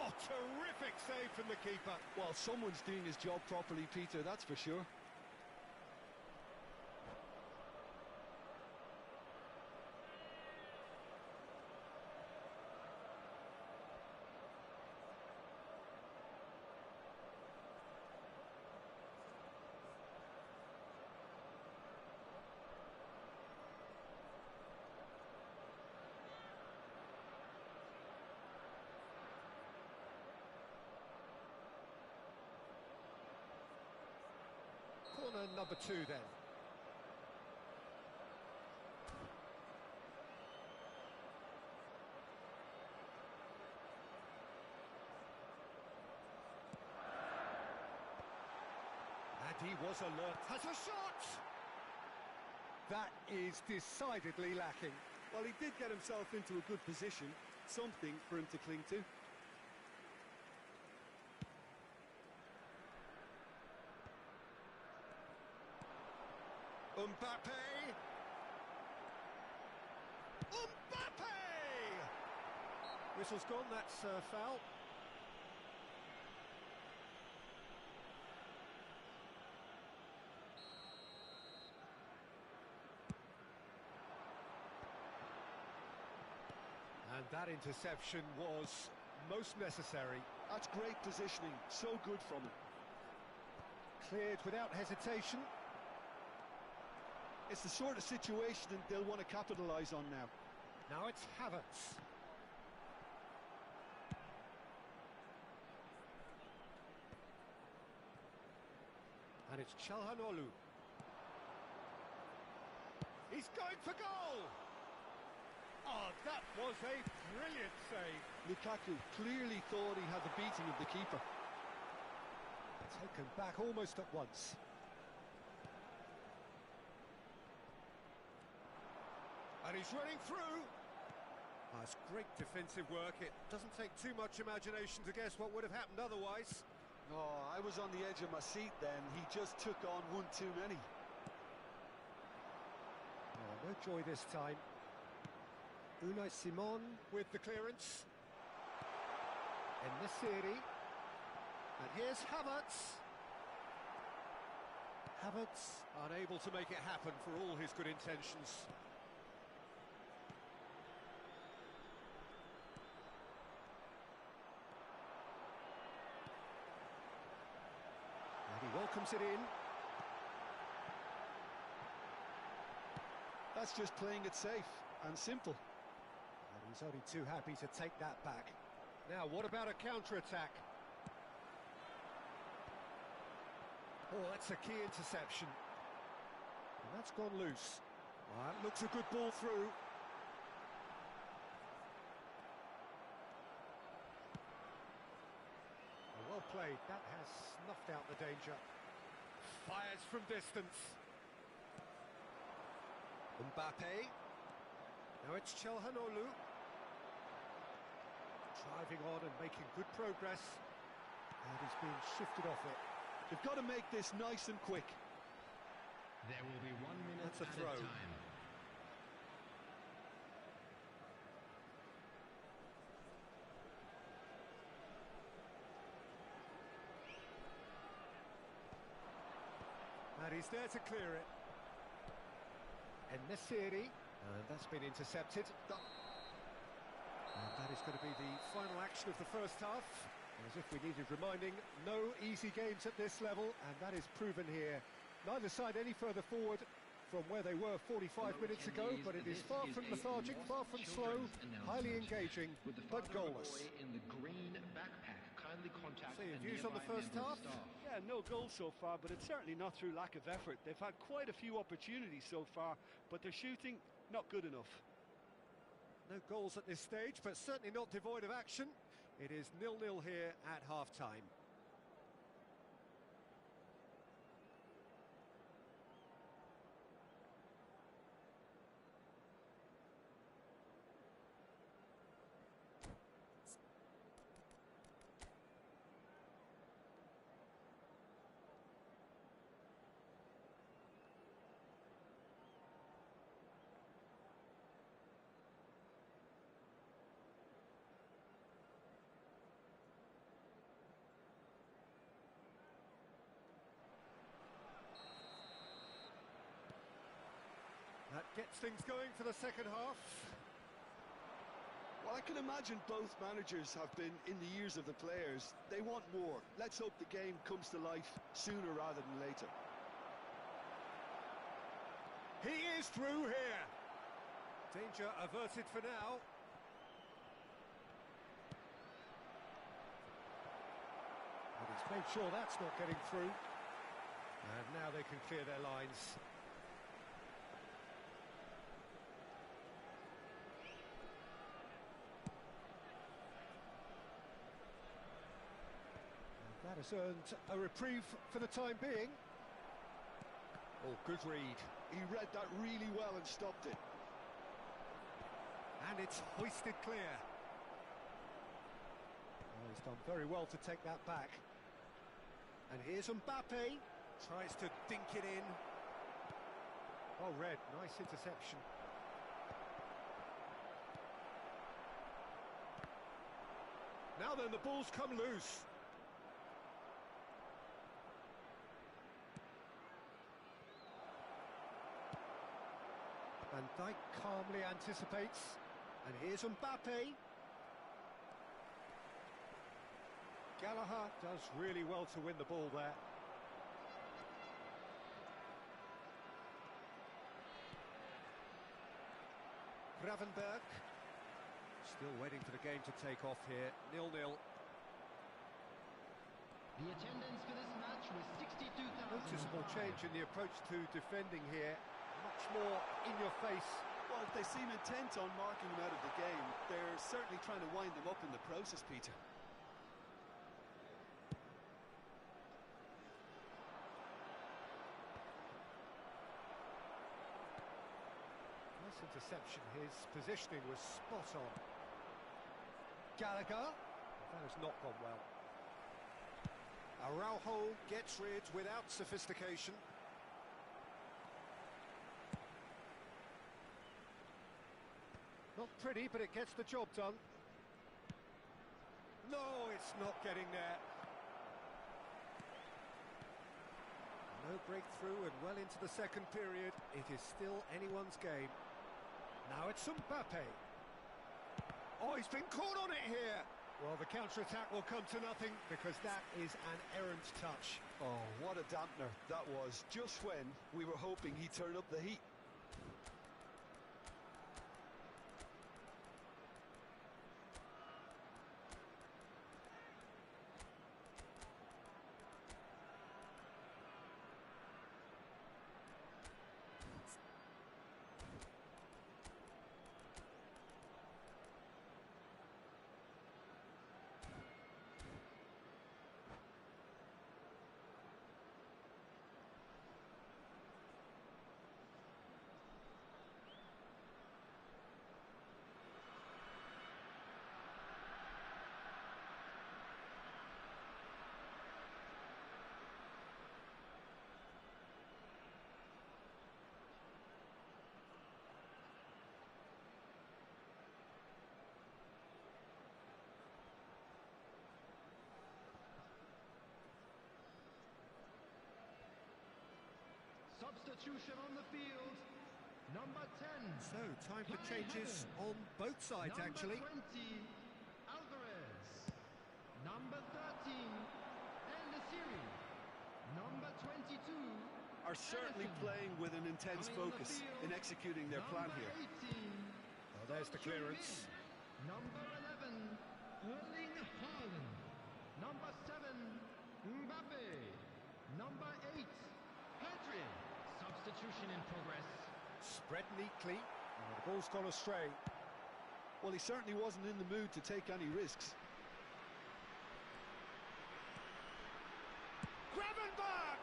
Oh, terrific save from the keeper. Well, someone's doing his job properly, Peter, that's for sure. Corner number 2 then. And he was alert. Has a shot! That is decidedly lacking. Well, he did get himself into a good position, something for him to cling to. Mbappe! Mbappe! Whistle's gone, that's foul. And that interception was most necessary. That's great positioning, so good from him. Cleared without hesitation. It's the sort of situation that they'll want to capitalise on now. Now it's Havertz. And it's Çalhanoğlu. He's going for goal! Oh, that was a brilliant save. Lukaku clearly thought he had the beating of the keeper. Taken back almost at once. And he's running through. Oh, it's great defensive work. It doesn't take too much imagination to guess what would have happened otherwise. Oh, I was on the edge of my seat then. He just took on one too many. Oh, no joy this time. Unai Simon with the clearance. En-Nesyri. And here's Havertz. Havertz unable to make it happen for all his good intentions. And he welcomes it in. That's just playing it safe and simple. And he's only too happy to take that back. Now, what about a counter-attack? Oh, that's a key interception. And that's gone loose. Well, that looks a good ball through. Well played. That has snuffed out the danger. Fires from distance. Mbappe. Now it's Çalhanoğlu. Driving on and making good progress. And he's being shifted off it. They've got to make this nice and quick. There will be 1 minute That's a throw. at a time. And he's there to clear it. En-Nesyri. And that's been intercepted. And that is going to be the final action of the first half. As if we needed reminding, no easy games at this level, and that is proven here. Neither side any further forward from where they were 45 minutes ago, but it is far from lethargic, far from slow, highly engaging, but goalless. In the green backpack, kindly contact So your views on the first half? Yeah, no goals so far, but it's certainly not through lack of effort. They've had quite a few opportunities so far, but their shooting, not good enough. No goals at this stage, but certainly not devoid of action. It is 0-0 here at half-time. That gets things going for the second half. Well, I can imagine both managers have been in the ears of the players. They want more. Let's hope the game comes to life sooner rather than later. He is through here. Danger averted for now. And he's made sure that's not getting through. And now they can clear their lines. That has earned a reprieve for the time being. Oh, good read. He read that really well and stopped it. And it's hoisted clear. Oh, he's done very well to take that back. And here's Mbappe. Tries to dink it in. Well read, nice interception. Now then, the ball's come loose. Van Dijk calmly anticipates. And here's Mbappe. Gallagher does really well to win the ball there. Gravenberg. Still waiting for the game to take off here. 0-0. The attendance for this match was 62,000. Noticeable change in the approach to defending here. Much more in your face. Well, they seem intent on marking them out of the game. They're certainly trying to wind them up in the process, Peter. Nice interception. His positioning was spot on. Gallagher. That has not gone well. Araujo gets rid without sophistication. Not pretty, but it gets the job done. No, it's not getting there. No breakthrough and well into the second period. It is still anyone's game. Now it's Mbappe. Oh, he's been caught on it here. Well, the counter-attack will come to nothing because that is an errant touch. Oh, what a dampener that was, just when we were hoping he'd turn up the heat. Substitution on the field. Number 10. So, time for changes on both sides, actually. Number 20, Alvarez. Number 13, El-Nesiri. Number 22, are certainly Edison. playing with an intense Coming on the focus field, in executing their plan number here. 18, Well, there's the clearance. Number 11, Erling Haaland. Number 7, Mbappe. Number 8, Pedri. Substitution in progress. Spread neatly. Oh, the ball's gone astray. Well, he certainly wasn't in the mood to take any risks. Gravenberg!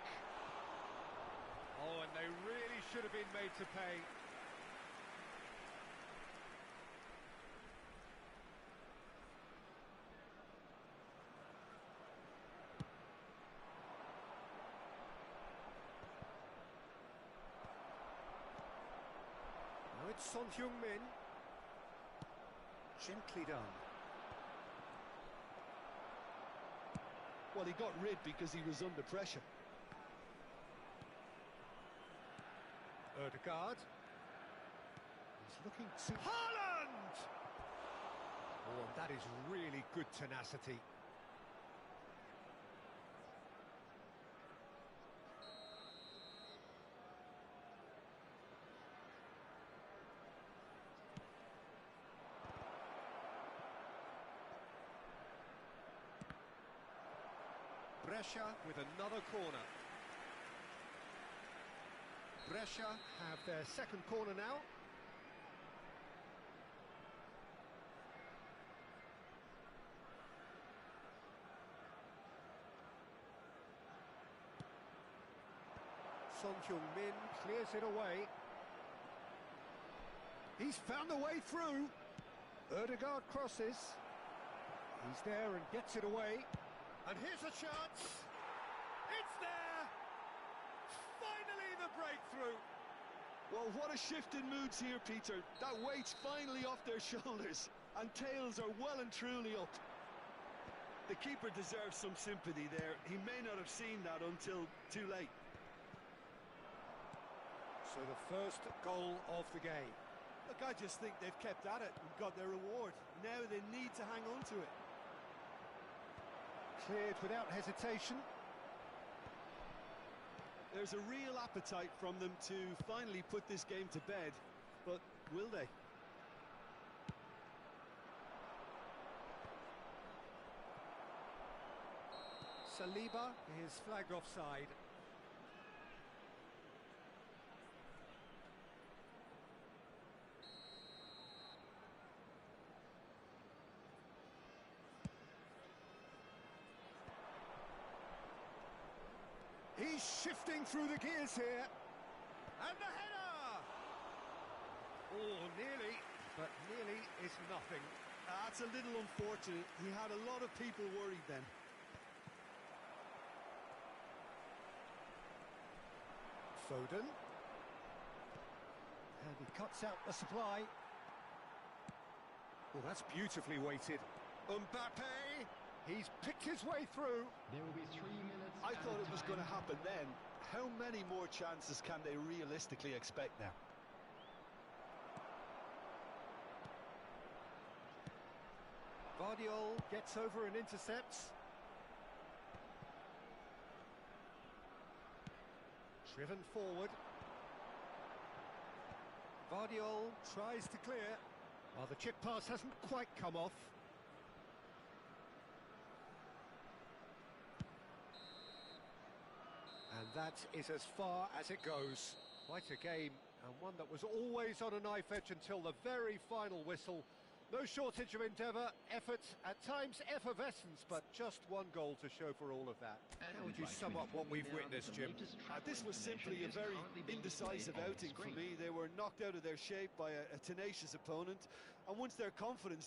Oh, and they really should have been made to pay. Now it's Son Heung-min. Gently done. Well, he got rid because he was under pressure. Ødegaard. He's looking to... Haaland! Oh, and that is really good tenacity. Brescia with another corner. Brescia have their second corner now. Son Heung-min clears it away. He's found a way through. Ødegaard crosses. He's there and gets it away. And here's a chance. It's there. Finally the breakthrough. Well, what a shift in moods here, Peter. That weight's finally off their shoulders, and tails are well and truly up. The keeper deserves some sympathy there. He may not have seen that until too late. So the first goal of the game. Look, I just think they've kept at it and got their reward. Now they need to hang on to it. Cleared without hesitation. There's a real appetite from them to finally put this game to bed, but will they? Saliba is flagged offside. He's shifting through the gears here. And the header! Oh, nearly, but nearly is nothing. That's a little unfortunate. He had a lot of people worried then. Foden. And he cuts out the supply. Well, that's beautifully weighted. Mbappe! He's picked his way through. There will be 3 minutes. I thought it was going to happen then. How many more chances can they realistically expect now? Guardiola gets over and intercepts. Driven forward. Guardiola tries to clear. Well, the chip pass hasn't quite come off. And that is as far as it goes. Quite a game, and one that was always on a knife edge until the very final whistle. No shortage of endeavour, effort, at times effervescence, but just one goal to show for all of that. How would you sum up what we've witnessed, Jim? This was simply a very indecisive outing for me. They were knocked out of their shape by a tenacious opponent, and once their confidence